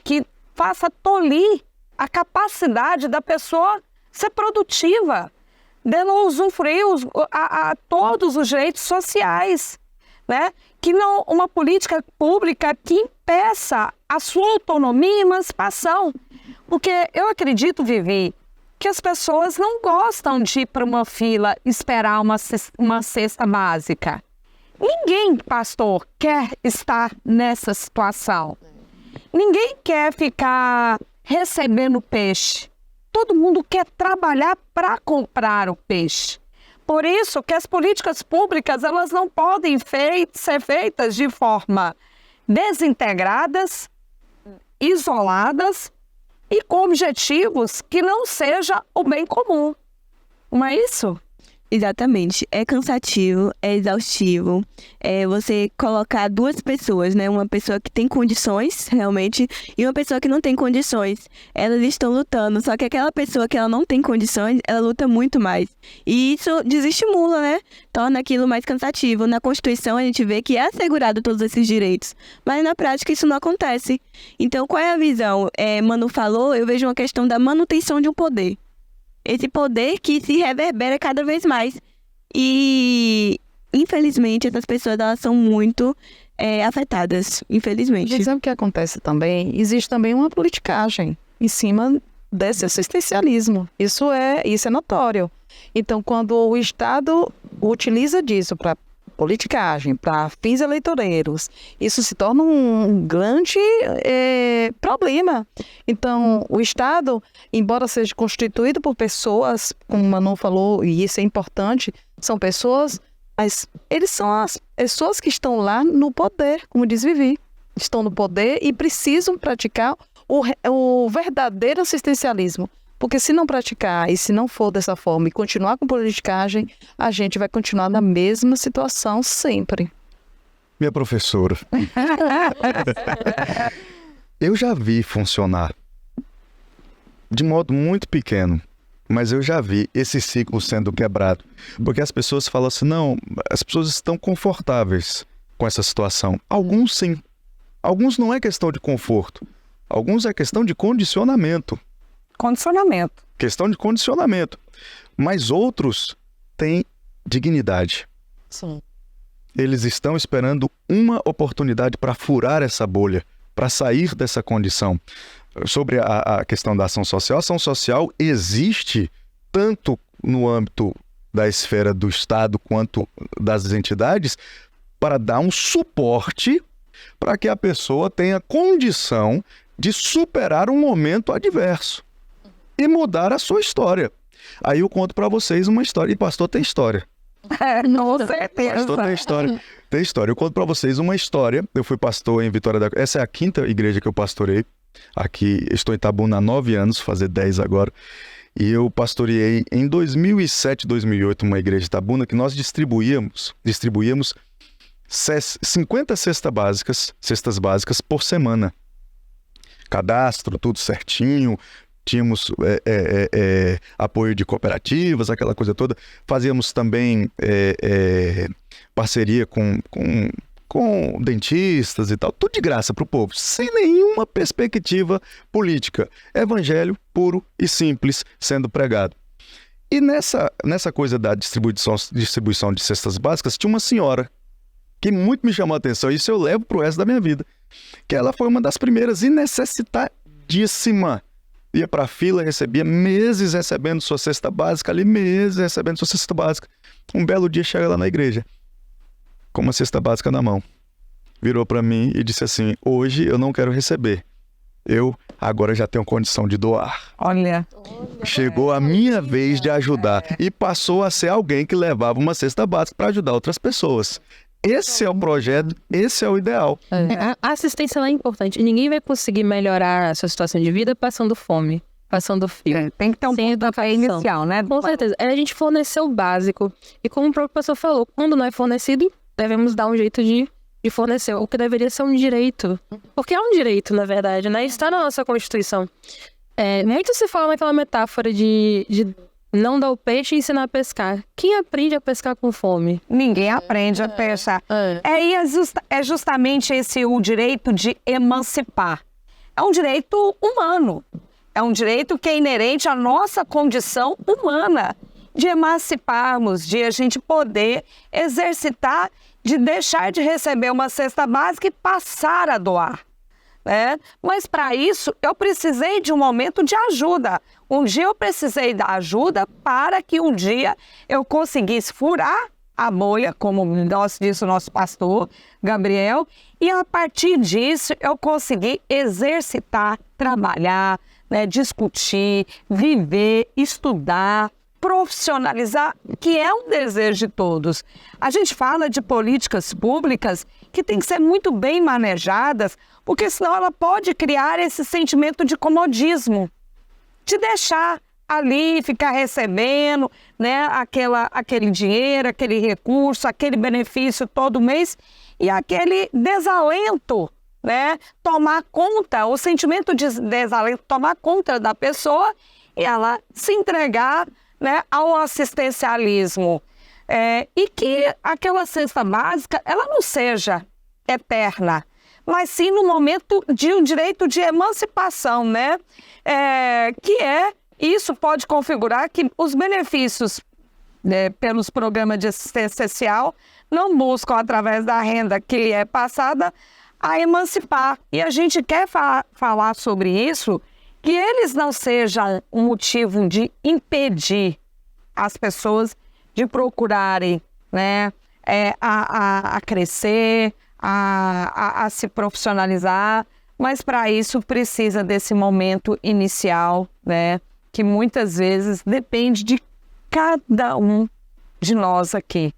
que faça tolir a capacidade da pessoa ser produtiva, de não usufruir a todos os direitos sociais, né? Que não uma política pública que impeça a sua autonomia e emancipação. Porque eu acredito, Vivi, que as pessoas não gostam de ir para uma fila esperar uma cesta básica. Ninguém, pastor, quer estar nessa situação. Ninguém quer ficar recebendo peixe. Todo mundo quer trabalhar para comprar o peixe. Por isso que as políticas públicas elas não podem ser feitas de forma desintegradas, isoladas e com objetivos que não seja o bem comum. Não é isso? Exatamente. É cansativo, é exaustivo. É você colocar duas pessoas, né? Uma pessoa que tem condições, realmente, e uma pessoa que não tem condições. Elas estão lutando, só que aquela pessoa que ela não tem condições, ela luta muito mais. E isso desestimula, né? Torna aquilo mais cansativo. Na Constituição a gente vê que é assegurado todos esses direitos, mas na prática isso não acontece. Então qual é a visão? Manu falou, eu vejo uma questão da manutenção de um poder. Esse poder que se reverbera cada vez mais. E, infelizmente, essas pessoas elas são muito afetadas, infelizmente. Gente, sabe o que acontece também? Existe também uma politicagem em cima desse assistencialismo. Isso é notório. Então, quando o Estado utiliza disso para politicagem, para fins eleitoreiros, isso se torna um grande problema. Então, o Estado, embora seja constituído por pessoas, como o Manu falou, e isso é importante, são pessoas, mas eles são as pessoas que estão lá no poder, como diz Vivi. Estão no poder e precisam praticar o verdadeiro assistencialismo. Porque se não praticar e se não for dessa forma e continuar com politicagem, a gente vai continuar na mesma situação sempre. Minha professora, eu já vi funcionar de modo muito pequeno, mas eu já vi esse ciclo sendo quebrado. Porque as pessoas falam assim, não, as pessoas estão confortáveis com essa situação. Alguns sim. Alguns não é questão de conforto. Alguns é questão de condicionamento. Condicionamento. Questão de condicionamento. Mas outros têm dignidade. Sim. Eles estão esperando uma oportunidade para furar essa bolha, para sair dessa condição. Sobre a questão da ação social existe tanto no âmbito da esfera do Estado quanto das entidades para dar um suporte para que a pessoa tenha condição de superar um momento adverso e mudar a sua história. Aí eu conto para vocês uma história, e pastor tem história. Com certeza. Pastor tem história. Tem história. Eu conto para vocês uma história. Eu fui pastor em Vitória da... Essa é a 5ª igreja que eu pastorei. Aqui, estou em Itabuna há 9 anos, fazer 10 agora. E eu pastoreei em 2007, 2008 uma igreja de Itabuna que nós distribuíamos 50 cestas básicas por semana. Cadastro, tudo certinho. Tínhamos apoio de cooperativas, aquela coisa toda. Fazíamos também parceria com dentistas e tal. Tudo de graça para o povo, sem nenhuma perspectiva política. Evangelho puro e simples sendo pregado. E nessa coisa da distribuição de cestas básicas, tinha uma senhora que muito me chamou a atenção. Isso eu levo para o resto da minha vida. Que ela foi uma das primeiras e necessitadíssima. Ia para a fila, recebia meses recebendo sua cesta básica ali, meses recebendo sua cesta básica. Um belo dia chega lá na igreja, com uma cesta básica na mão. Virou para mim e disse assim, hoje eu não quero receber. Eu agora já tenho condição de doar. Olha. Chegou a minha vez de ajudar. E passou a ser alguém que levava uma cesta básica para ajudar outras pessoas. Esse é o projeto, esse é o ideal. A assistência ela é importante. E ninguém vai conseguir melhorar a sua situação de vida passando fome, passando frio. Tem que ter um Sem ponto educação. inicial, né? Com certeza. A gente forneceu o básico. E como o próprio pastor falou, quando não é fornecido, devemos dar um jeito de fornecer. O que deveria ser um direito. Porque é um direito, na verdade, né? Está na nossa Constituição. Muito se fala naquela metáfora de não dar o peixe e ensinar a pescar. Quem aprende a pescar com fome? Ninguém aprende a pescar. É justamente esse o direito de emancipar. É um direito humano. É um direito que é inerente à nossa condição humana de emanciparmos, de a gente poder exercitar, de deixar de receber uma cesta básica e passar a doar. Né? Mas para isso eu precisei de um momento de ajuda. Um dia eu precisei da ajuda para que um dia eu conseguisse furar a bolha, como disse o nosso pastor Gabriel, e a partir disso eu consegui exercitar, trabalhar, né, discutir, viver, estudar, profissionalizar, que é um desejo de todos. A gente fala de políticas públicas que têm que ser muito bem manejadas, porque senão ela pode criar esse sentimento de comodismo, de deixar ali, ficar recebendo, né, aquele dinheiro, aquele recurso, aquele benefício todo mês e aquele desalento, né, tomar conta, o sentimento de desalento tomar conta da pessoa e ela se entregar, né, ao assistencialismo. E que aquela cesta básica, ela não seja eterna, mas sim no momento de um direito de emancipação, né? Isso pode configurar que os benefícios pelos programas de assistência social não buscam, através da renda que lhe é passada, a emancipar. E a gente quer falar sobre isso, que eles não sejam um motivo de impedir as pessoas de procurarem, né, a crescer, a se profissionalizar, mas para isso precisa desse momento inicial, né, que muitas vezes depende de cada um de nós aqui,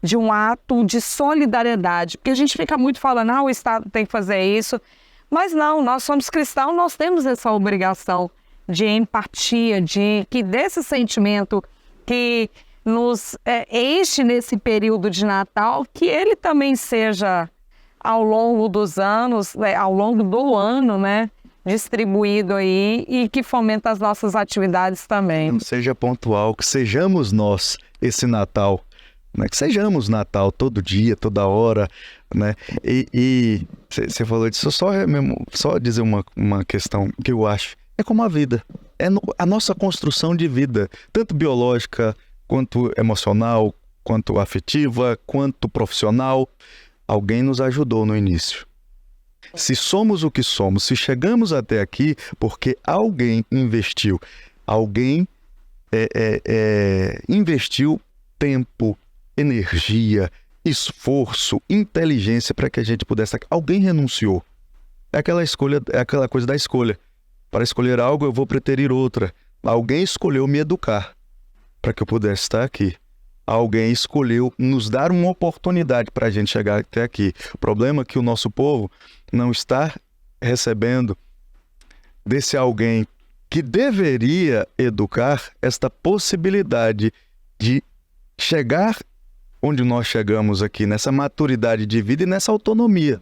de um ato de solidariedade, porque a gente fica muito falando, o Estado tem que fazer isso, Mas não, nós somos cristãos, nós temos essa obrigação de empatia, que desse sentimento que nos enche nesse período de Natal, que ele também seja ao longo dos anos, ao longo do ano, né, distribuído aí e que fomenta as nossas atividades também. Não seja pontual, que sejamos nós esse Natal, né? Que sejamos Natal todo dia, toda hora, né? E você falou disso, só dizer uma questão que eu acho, é como a vida, a nossa construção de vida, tanto biológica, quanto emocional, quanto afetiva, quanto profissional. Alguém nos ajudou no início. Se somos o que somos, se chegamos até aqui, porque alguém investiu. Alguém investiu tempo, energia, esforço, inteligência para que a gente pudesse... Alguém renunciou. É aquela escolha, é aquela coisa da escolha. Para escolher algo, eu vou preterir outra. Alguém escolheu me educar para que eu pudesse estar aqui. Alguém escolheu nos dar uma oportunidade para a gente chegar até aqui. O problema é que o nosso povo não está recebendo desse alguém que deveria educar esta possibilidade de chegar onde nós chegamos aqui, nessa maturidade de vida e nessa autonomia.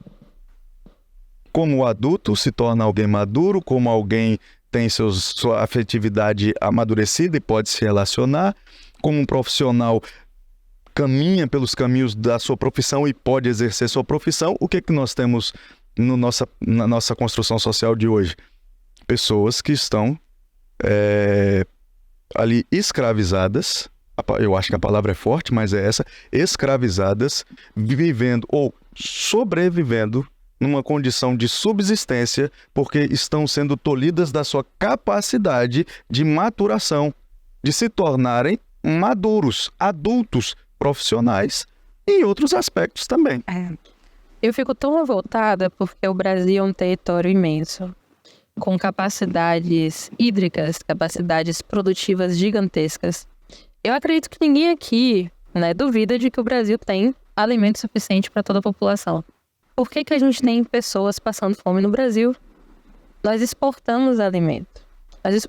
Como o adulto se torna alguém maduro, como alguém tem sua afetividade amadurecida e pode se relacionar, como um profissional caminha pelos caminhos da sua profissão e pode exercer sua profissão, o que nós temos na nossa construção social de hoje? Pessoas que estão ali escravizadas, eu acho que a palavra é forte, mas é essa, escravizadas, vivendo ou sobrevivendo numa condição de subsistência, porque estão sendo tolhidas da sua capacidade de maturação, de se tornarem maduros, adultos, profissionais e em outros aspectos também. Eu fico tão revoltada porque o Brasil é um território imenso, com capacidades hídricas, capacidades produtivas gigantescas. Eu acredito que ninguém aqui, né, duvida de que o Brasil tem alimento suficiente para toda a população. Por que a gente tem pessoas passando fome no Brasil? Nós exportamos alimento.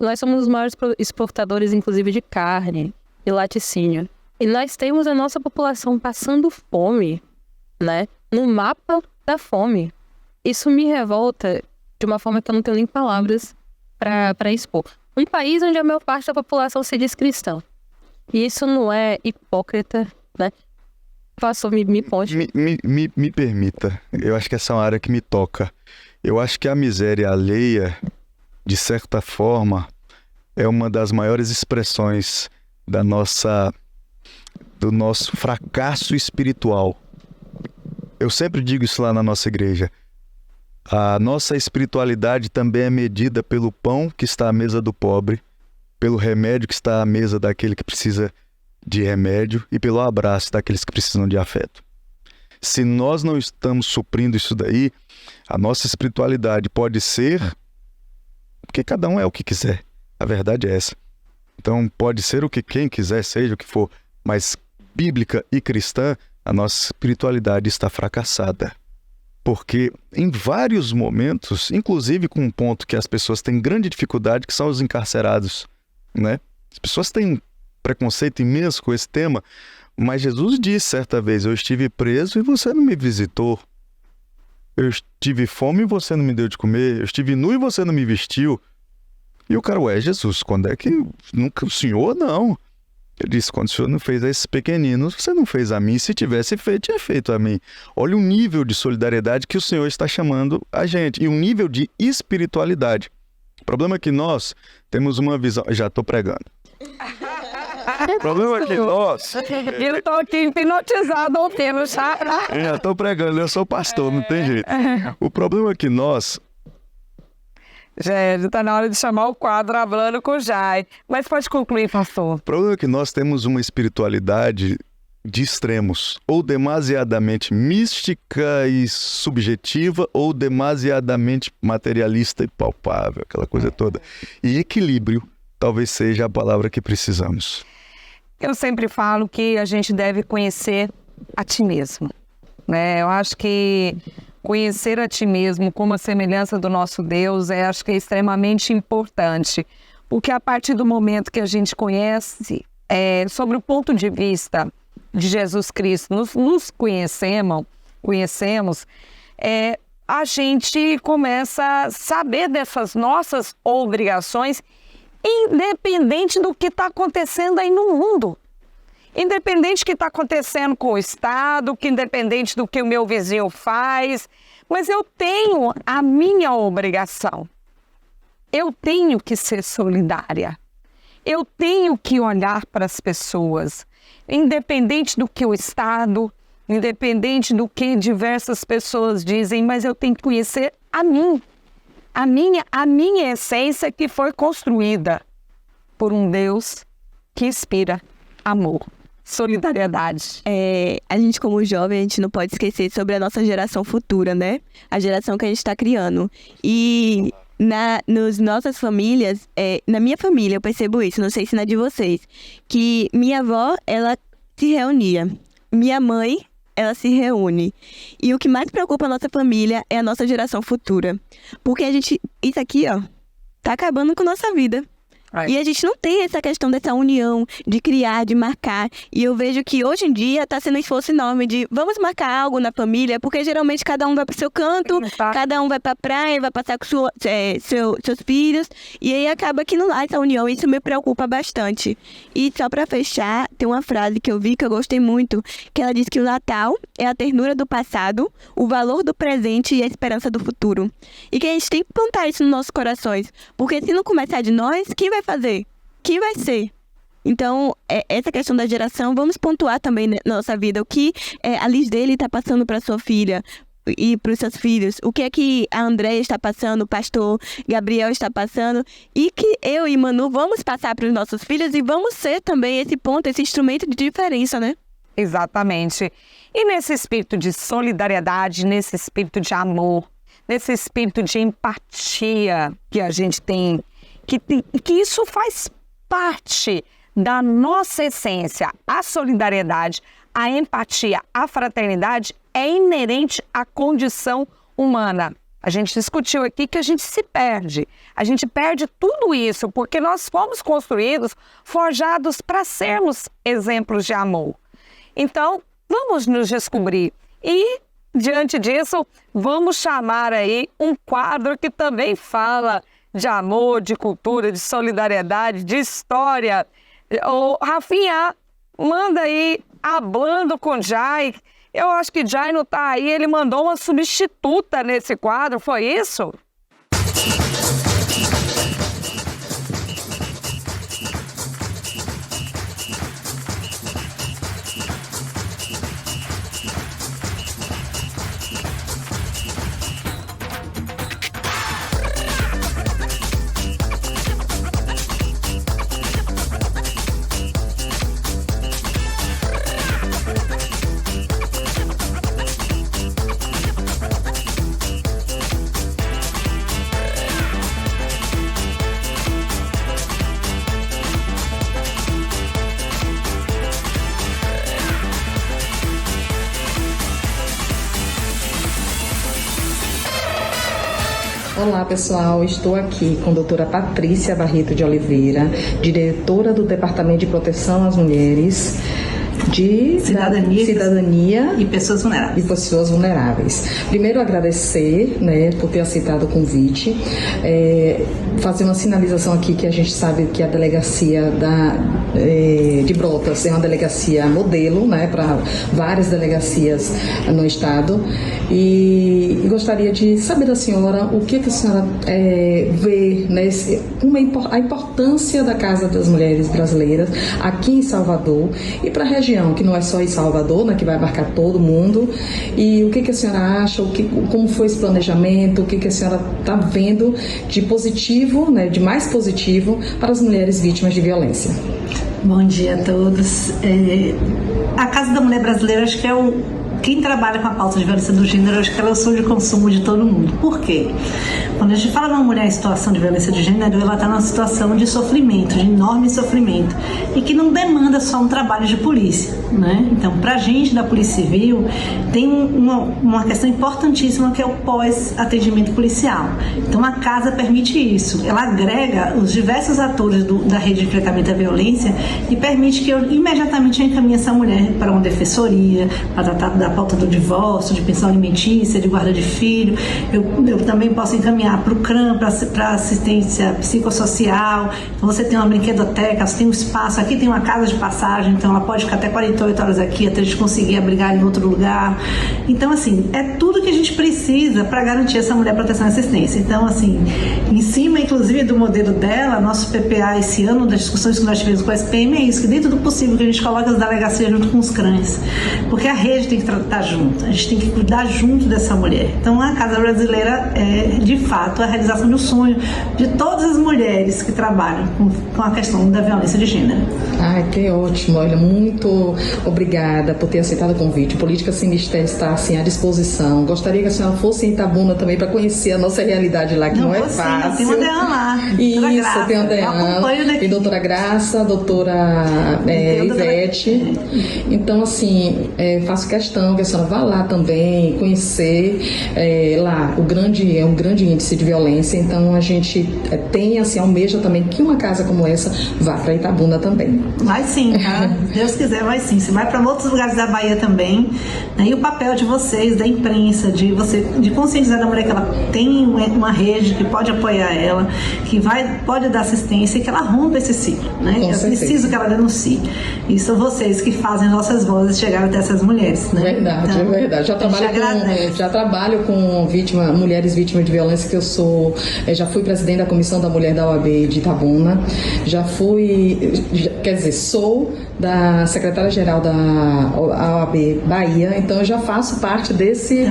Nós somos os maiores exportadores, inclusive, de carne e laticínio. E nós temos a nossa população passando fome, né? No mapa da fome. Isso me revolta de uma forma que eu não tenho nem palavras para expor. Um país onde a maior parte da população se diz cristã. E isso não é hipócrita, né? Pastor, me conte. Me permita. Eu acho que essa é uma área que me toca. Eu acho que a miséria alheia, de certa forma, é uma das maiores expressões do nosso fracasso espiritual. Eu sempre digo isso lá na nossa igreja. A nossa espiritualidade também é medida pelo pão que está à mesa do pobre, pelo remédio que está à mesa daquele que precisa de remédio e pelo abraço daqueles que precisam de afeto. Se nós não estamos suprindo isso daí, a nossa espiritualidade pode ser... Porque cada um é o que quiser. A verdade é essa. Então pode ser o que quem quiser, seja o que for, mas bíblica e cristã, a nossa espiritualidade está fracassada. Porque em vários momentos, inclusive com um ponto que as pessoas têm grande dificuldade, que são os encarcerados, né? As pessoas têm um preconceito imenso com esse tema, mas Jesus disse certa vez: eu estive preso e você não me visitou. Eu tive fome e você não me deu de comer. Eu estive nu e você não me vestiu. E o cara, Jesus, quando é que... Nunca, o senhor não. Ele disse: quando o senhor não fez a esses pequeninos, você não fez a mim. Se tivesse feito, tinha feito a mim. Olha o nível de solidariedade que o Senhor está chamando a gente. E um nível de espiritualidade. O problema é que nós temos uma visão... Já estou pregando. O problema é que nós... Eu estou aqui hipnotizado ouvindo, já. Já estou pregando, eu sou pastor, não tem jeito. O problema é que nós... Gente, está na hora de chamar o quadro Hablando com Jai. Mas pode concluir, pastor. O problema é que nós temos uma espiritualidade de extremos. Ou demasiadamente mística e subjetiva, ou demasiadamente materialista e palpável, aquela coisa toda. E equilíbrio talvez seja a palavra que precisamos. Eu sempre falo que a gente deve conhecer a ti mesmo, né? Eu acho que conhecer a ti mesmo como a semelhança do nosso Deus, acho que é extremamente importante, porque a partir do momento que a gente conhece, sobre o ponto de vista de Jesus Cristo, nos conhecemos, a gente começa a saber dessas nossas obrigações, independente do que está acontecendo aí no mundo. Independente do que está acontecendo com o Estado, independente do que o meu vizinho faz, mas eu tenho a minha obrigação. Eu tenho que ser solidária. Eu tenho que olhar para as pessoas, independente do que o Estado, independente do que diversas pessoas dizem, mas eu tenho que conhecer a minha essência que foi construída por um Deus que inspira amor, solidariedade. A gente, como jovem, a gente não pode esquecer sobre a nossa geração futura, né? A geração que a gente está criando. E nas nossas famílias, na minha família eu percebo isso, não sei se na de vocês, que minha avó, ela se reunia, minha mãe, ela se reúne. E o que mais preocupa a nossa família é a nossa geração futura. Porque isso aqui, ó, tá acabando com a nossa vida. E a gente não tem essa questão dessa união, de criar, de marcar. E eu vejo que hoje em dia está sendo um esforço enorme de vamos marcar algo na família, porque geralmente cada um vai para o seu canto, cada um vai para a praia, vai passar com seus filhos. E aí acaba que não há essa união. Isso me preocupa bastante. E só para fechar, tem uma frase que eu vi que eu gostei muito, que ela diz que o Natal é a ternura do passado, o valor do presente e a esperança do futuro. E que a gente tem que plantar isso nos nossos corações. Porque se não começar de nós, quem vai fazer? Quem vai ser? Então, essa questão da geração, vamos pontuar também na nossa vida. O que a Liz dele está passando para sua filha e para os seus filhos. O que é que a Andréia está passando, o pastor Gabriel está passando. E que eu e Manu vamos passar para os nossos filhos e vamos ser também esse ponto, esse instrumento de diferença, né? Exatamente. E nesse espírito de solidariedade, nesse espírito de amor, nesse espírito de empatia que a gente tem, que isso faz parte da nossa essência. A solidariedade, a empatia, a fraternidade é inerente à condição humana. A gente discutiu aqui que a gente se perde. A gente perde tudo isso porque nós fomos construídos, forjados para sermos exemplos de amor. Então, vamos nos descobrir. E, diante disso, vamos chamar aí um quadro que também fala de amor, de cultura, de solidariedade, de história. Rafinha, manda aí, Hablando com Jai. Eu acho que Jai não tá aí, ele mandou uma substituta nesse quadro, foi isso? Olá pessoal, estou aqui com a doutora Patrícia Barreto de Oliveira, diretora do Departamento de Proteção às Mulheres de Cidadania e Pessoas Vulneráveis. Primeiro agradecer, por ter aceitado o convite, fazer uma sinalização aqui que a gente sabe que a delegacia de Brotas é uma delegacia modelo, para várias delegacias no estado, e gostaria de saber da senhora o que a senhora vê, a importância da Casa das Mulheres Brasileiras aqui em Salvador e para a região, que não é só em Salvador, que vai abarcar todo mundo, e o que a senhora acha, como foi esse planejamento, o que a senhora está vendo de positivo, de mais positivo para as mulheres vítimas de violência. Bom dia a todos. A Casa da Mulher Brasileira acho que é quem trabalha com a pauta de violência do gênero, eu acho que ela é o sonho de consumo de todo mundo. Por quê? Quando a gente fala de uma mulher em situação de violência de gênero, ela está numa situação de sofrimento, de enorme sofrimento, e que não demanda só um trabalho de polícia, né? Então, para a gente da Polícia Civil, tem uma questão importantíssima, que é o pós-atendimento policial. Então, a casa permite isso. Ela agrega os diversos atores da rede de enfrentamento à violência e permite que eu imediatamente encaminhe essa mulher para uma defensoria, para tratar da pauta do divórcio, de pensão alimentícia, de guarda de filho. Eu também posso encaminhar para o CRAM, para assistência psicossocial. Então, você tem uma brinquedoteca, você tem um espaço, aqui tem uma casa de passagem, então ela pode ficar até 48 horas aqui, até a gente conseguir abrigar em outro lugar. Então, assim, é tudo que a gente precisa para garantir essa mulher proteção e assistência. Então, assim, em cima, inclusive, do modelo dela, nosso PPA esse ano, das discussões que nós tivemos com a SPM, é isso, que dentro do possível que a gente coloca as delegacias junto com os CRANs, porque a rede tem que tratar junto, a gente tem que cuidar junto dessa mulher. Então, a Casa Brasileira é, de fato, a realização de um sonho de todas as mulheres que trabalham com a questão da violência de gênero. Ai, que ótimo. Olha, muito obrigada por ter aceitado o convite. Política Sem Mistério está assim, à disposição. Gostaria que a senhora fosse em Itabuna também para conhecer a nossa realidade lá, que não é fácil. Tem uma DEAN lá. Isso, tem uma DEAN. Tem doutora Graça, doutora Ivete. Então, assim, faço questão que a senhora vá lá também, conhecer lá. É um grande índice de violência, então a gente tem, assim, almeja também que uma casa como essa vá para Itabuna também. Vai sim, tá? Deus quiser, vai sim. Você vai para outros lugares da Bahia também, né? E o papel de vocês, da imprensa, de conscientizar da mulher que ela tem uma rede que pode apoiar ela, que pode dar assistência e que ela rompa esse ciclo, né? É preciso que ela denuncie. E são vocês que fazem nossas vozes chegar até essas mulheres, né? Verdade, então, é verdade. Já trabalho com mulheres vítimas de violência, que eu já fui presidente da Comissão da Mulher da OAB de Itabuna, sou da secretária-geral da OAB Bahia, então eu já faço parte desse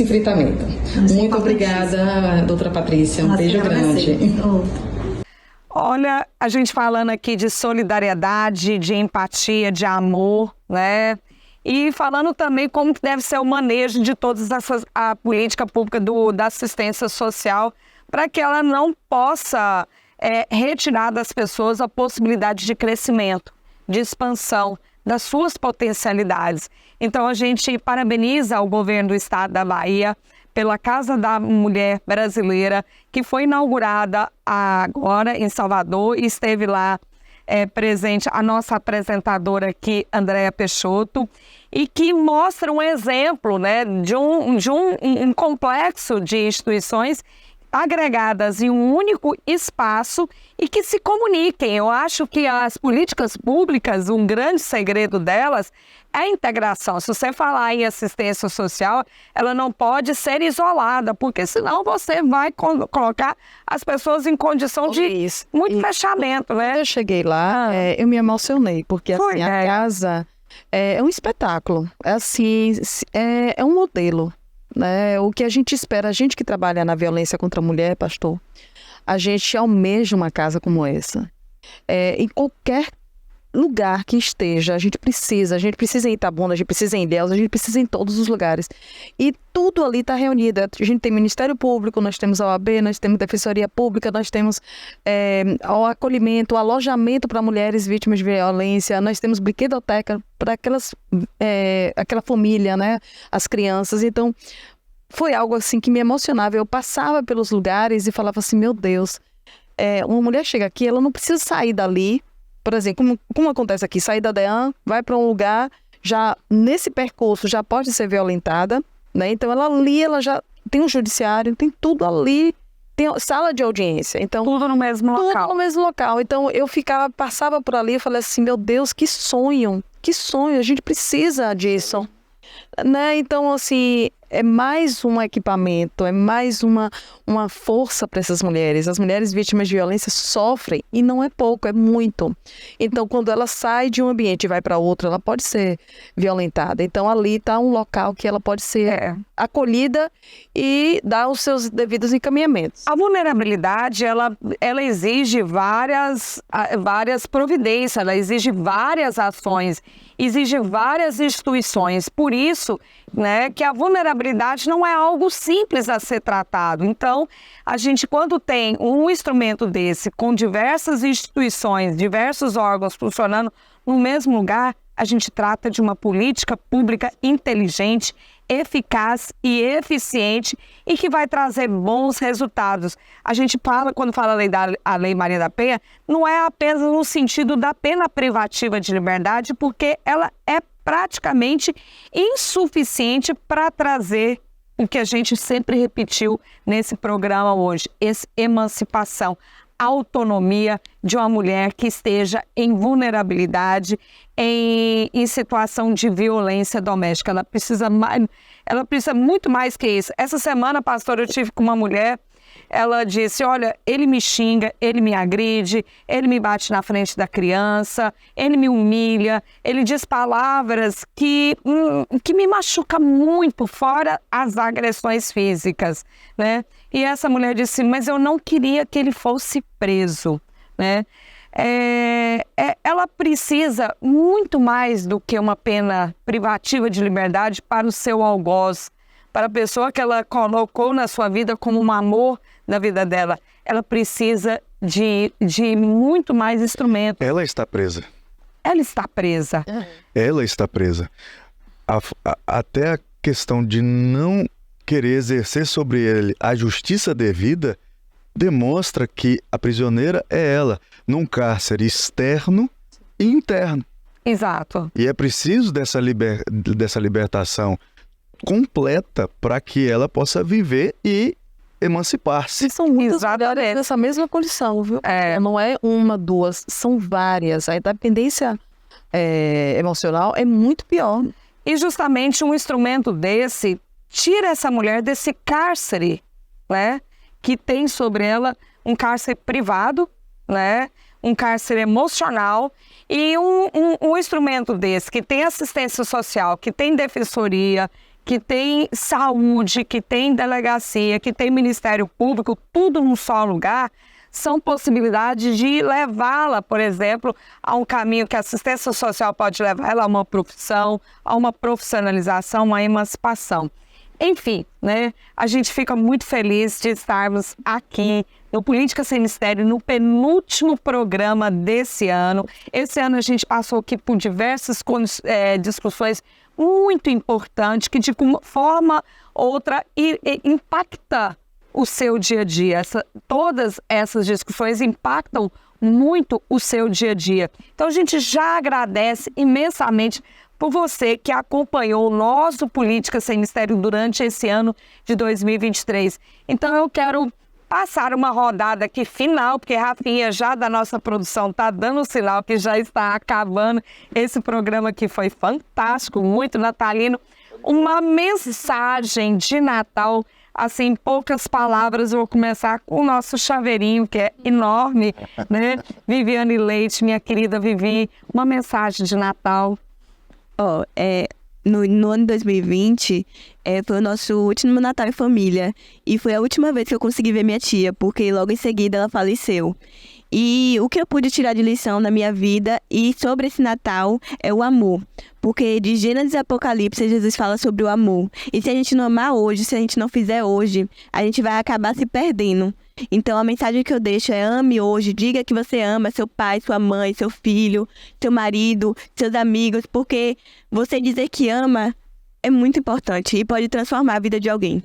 enfrentamento. Muito obrigada, doutora Patrícia, um beijo grande. Olha, a gente falando aqui de solidariedade, de empatia, de amor, né? E falando também como que deve ser o manejo de todas a política pública da assistência social, para que ela não possa retirar das pessoas a possibilidade de crescimento, de expansão das suas potencialidades. Então, a gente parabeniza o governo do estado da Bahia pela Casa da Mulher Brasileira, que foi inaugurada agora em Salvador, e esteve lá presente a nossa apresentadora aqui, Andréa Peixoto, e que mostra um exemplo, né, de um complexo de instituições agregadas em um único espaço e que se comuniquem. Eu acho que as políticas públicas, um grande segredo delas é a integração. Se você falar em assistência social, ela não pode ser isolada, porque senão você vai colocar as pessoas em condição de muito fechamento, né? Quando eu cheguei lá, eu me emocionei, porque assim, a casa é um espetáculo, é um modelo. Né? O que a gente espera, a gente que trabalha na violência contra a mulher, pastor, a gente almeja uma casa como essa. Em qualquer lugar que esteja, a gente precisa em Itabuna, a gente precisa em Ilhéus, a gente precisa em todos os lugares. E tudo ali está reunido. A gente tem Ministério Público, nós temos a OAB, nós temos Defensoria Pública, nós temos o acolhimento, o alojamento para mulheres vítimas de violência, nós temos brinquedoteca para aquela família, né? As crianças. Então, foi algo assim que me emocionava. Eu passava pelos lugares e falava assim, meu Deus, uma mulher chega aqui, ela não precisa sair dali. Por exemplo, como acontece aqui, sair da DEAN, vai para um lugar, já nesse percurso já pode ser violentada, né? Então ela já tem um judiciário, tem tudo ali, tem sala de audiência. Então, tudo no mesmo local. Tudo no mesmo local. Então eu passava por ali e falei assim, meu Deus, que sonho, a gente precisa disso. Né? Então, assim, é mais um equipamento, é mais uma força para essas mulheres. As mulheres vítimas de violência sofrem, e não é pouco, é muito. Então, quando ela sai de um ambiente e vai para outro, ela pode ser violentada. Então, ali está um local que ela pode ser acolhida e dar os seus devidos encaminhamentos. A vulnerabilidade, ela exige várias providências, ela exige várias ações. exige várias instituições. Por isso, né, que a vulnerabilidade não é algo simples a ser tratado. Então, a gente, quando tem um instrumento desse, com diversas instituições, diversos órgãos funcionando no mesmo lugar, a gente trata de uma política pública inteligente, eficaz e eficiente e que vai trazer bons resultados. A gente fala, quando fala a Lei Maria da Penha, não é apenas no sentido da pena privativa de liberdade, porque ela é praticamente insuficiente para trazer o que a gente sempre repetiu nesse programa hoje, emancipação, autonomia de uma mulher que esteja em vulnerabilidade, em situação de violência doméstica. Ela precisa muito mais que isso. Essa semana, pastor, eu tive com uma mulher, ela disse, olha, ele me xinga, ele me agride, ele me bate na frente da criança, ele me humilha, ele diz palavras que me machucam muito, fora as agressões físicas, né? E essa mulher disse, mas eu não queria que ele fosse preso, né? Ela precisa muito mais do que uma pena privativa de liberdade para o seu algoz, para a pessoa que ela colocou na sua vida como um amor da vida dela. Ela precisa de muito mais instrumentos. Ela está presa. Ela está presa. Ela está presa. Até a questão de não querer exercer sobre ele a justiça devida demonstra que a prisioneira é ela, num cárcere externo e interno. Exato. E é preciso dessa libertação completa para que ela possa viver e emancipar-se. E são muitas Exatamente. mulheres nessa mesma condição, viu? Não é uma, duas, são várias. A dependência emocional é muito pior. E justamente um instrumento desse tira essa mulher desse cárcere, né? Que tem sobre ela um cárcere privado, né? Um cárcere emocional, e um instrumento desse que tem assistência social, que tem defensoria, que tem saúde, que tem delegacia, que tem Ministério Público, tudo num só lugar, são possibilidades de levá-la, por exemplo, a um caminho que a assistência social pode levar ela a uma profissão, a uma profissionalização, uma emancipação. Enfim, né, a gente fica muito feliz de estarmos aqui no Política Sem Mistério, no penúltimo programa desse ano. Esse ano a gente passou aqui por diversas discussões muito importantes que de uma forma ou outra impacta o seu dia a dia. Todas essas discussões impactam muito o seu dia a dia. Então a gente já agradece imensamente por você que acompanhou o nosso Política Sem Mistério durante esse ano de 2023. Então eu quero passar uma rodada aqui final, porque Rafinha já da nossa produção está dando sinal que já está acabando. Esse programa aqui foi fantástico, muito natalino. Uma mensagem de Natal, assim, em poucas palavras, eu vou começar com o nosso chaveirinho, que é enorme, né? Viviane Leite, minha querida Vivi, uma mensagem de Natal. No ano 2020, foi o nosso último Natal em família. E foi a última vez que eu consegui ver minha tia, porque logo em seguida ela faleceu. E o que eu pude tirar de lição na minha vida e sobre esse Natal é o amor. Porque de Gênesis e Apocalipse, Jesus fala sobre o amor. E se a gente não amar hoje, se a gente não fizer hoje, a gente vai acabar se perdendo. Então a mensagem que eu deixo é: ame hoje, diga que você ama seu pai, sua mãe, seu filho, seu marido, seus amigos, porque você dizer que ama é muito importante e pode transformar a vida de alguém.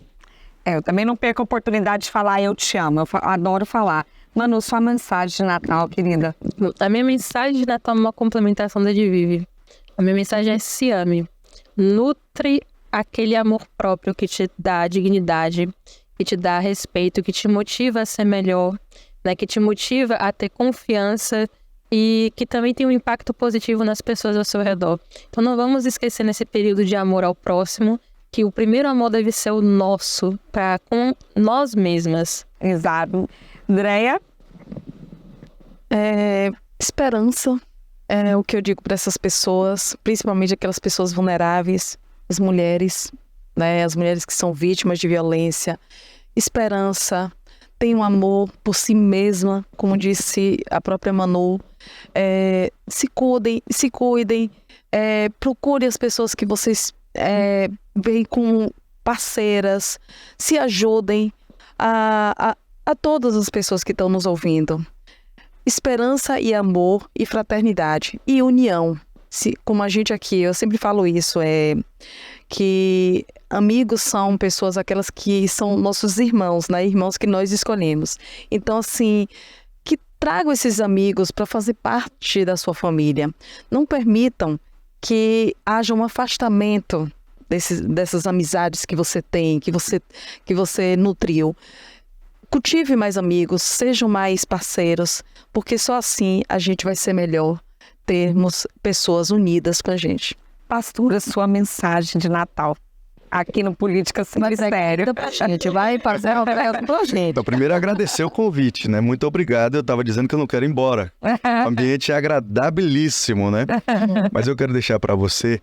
Eu também não perco a oportunidade de falar eu te amo, eu adoro falar. Manu, sua mensagem de Natal, querida. A minha mensagem de Natal é uma complementação da de Vivi. A minha mensagem é: se ame. Nutre aquele amor próprio que te dá dignidade, que te dá respeito, que te motiva a ser melhor, né? Que te motiva a ter confiança e que também tem um impacto positivo nas pessoas ao seu redor. Então não vamos esquecer nesse período de amor ao próximo que o primeiro amor deve ser o nosso, com nós mesmas. Exato. Andréia? Esperança é o que eu digo para essas pessoas, principalmente aquelas pessoas vulneráveis, as mulheres, né? As mulheres que são vítimas de violência. Esperança, tenham amor por si mesma, como disse a própria Manu. Se cuidem, procure as pessoas que vocês veem como parceiras, se ajudem a todas as pessoas que estão nos ouvindo. Esperança e amor e fraternidade e união. Como a gente aqui, eu sempre falo isso, que amigos são pessoas, aquelas que são nossos irmãos, né? Irmãos que nós escolhemos. Então, assim, que tragam esses amigos para fazer parte da sua família. Não permitam que haja um afastamento dessas amizades que você tem, que você nutriu. Cultive mais amigos, sejam mais parceiros, porque só assim a gente vai ser melhor, termos pessoas unidas com a gente. Pastora, sua mensagem de Natal aqui no Política Sem Mistério. A gente vai fazer pra gente. Então, primeiro agradecer o convite, né? Muito obrigado. Eu estava dizendo que eu não quero ir embora. O ambiente é agradabilíssimo, né? Mas eu quero deixar para você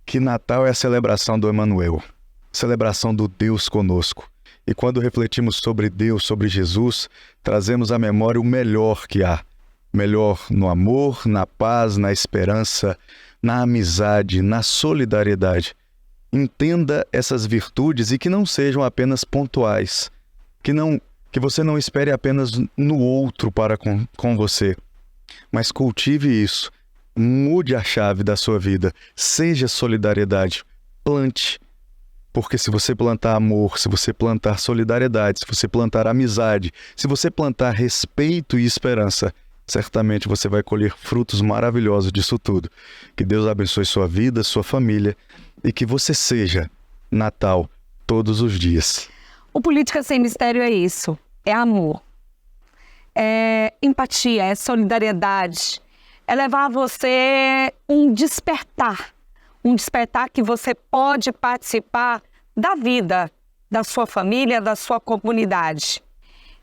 que Natal é a celebração do Emmanuel, celebração do Deus conosco. E quando refletimos sobre Deus, sobre Jesus, trazemos à memória o melhor que há. Melhor no amor, na paz, na esperança, na amizade, na solidariedade. Entenda essas virtudes e que não sejam apenas pontuais. Que você não espere apenas no outro para com você. Mas cultive isso. Mude a chave da sua vida. Seja solidariedade. Plante. Porque se você plantar amor, se você plantar solidariedade, se você plantar amizade, se você plantar respeito e esperança, certamente você vai colher frutos maravilhosos disso tudo. Que Deus abençoe sua vida, sua família e que você seja Natal todos os dias. O Política Sem Mistério é isso, é amor, é empatia, é solidariedade, é levar a você um despertar que você pode participar da vida da sua família, da sua comunidade.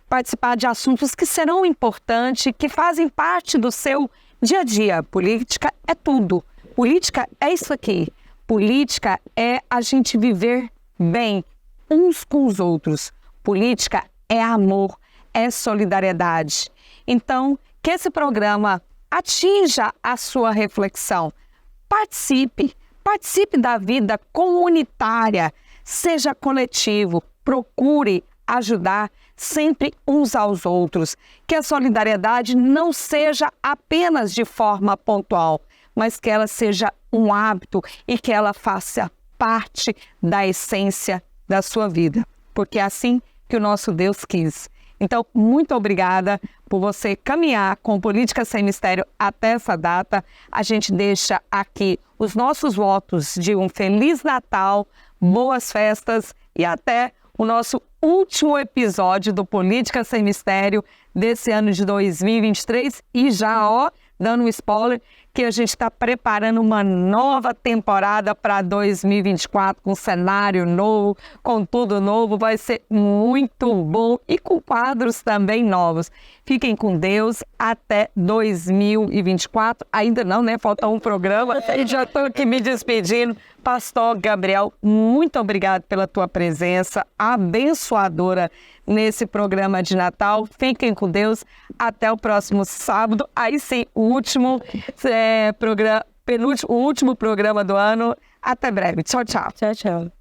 Participar de assuntos que serão importantes, que fazem parte do seu dia a dia. Política é tudo. Política é isso aqui. Política é a gente viver bem uns com os outros. Política é amor, é solidariedade. Então, que esse programa atinja a sua reflexão. Participe da vida comunitária, seja coletivo, procure ajudar sempre uns aos outros. Que a solidariedade não seja apenas de forma pontual, mas que ela seja um hábito e que ela faça parte da essência da sua vida, porque é assim que o nosso Deus quis. Então, muito obrigada por você caminhar com Política Sem Mistério até essa data. A gente deixa aqui os nossos votos de um Feliz Natal, boas festas e até o nosso último episódio do Política Sem Mistério desse ano de 2023. E já, dando um spoiler, que a gente está preparando uma nova temporada para 2024, com cenário novo, com tudo novo. Vai ser muito bom e com quadros também novos. Fiquem com Deus até 2024. Ainda não, né? Falta um programa. E já estou aqui me despedindo. Pastor Gabriel, muito obrigado pela tua presença abençoadora nesse programa de Natal. Fiquem com Deus. Até o próximo sábado. Aí sim, o último o último programa do ano. Até breve. Tchau, tchau. Tchau, tchau.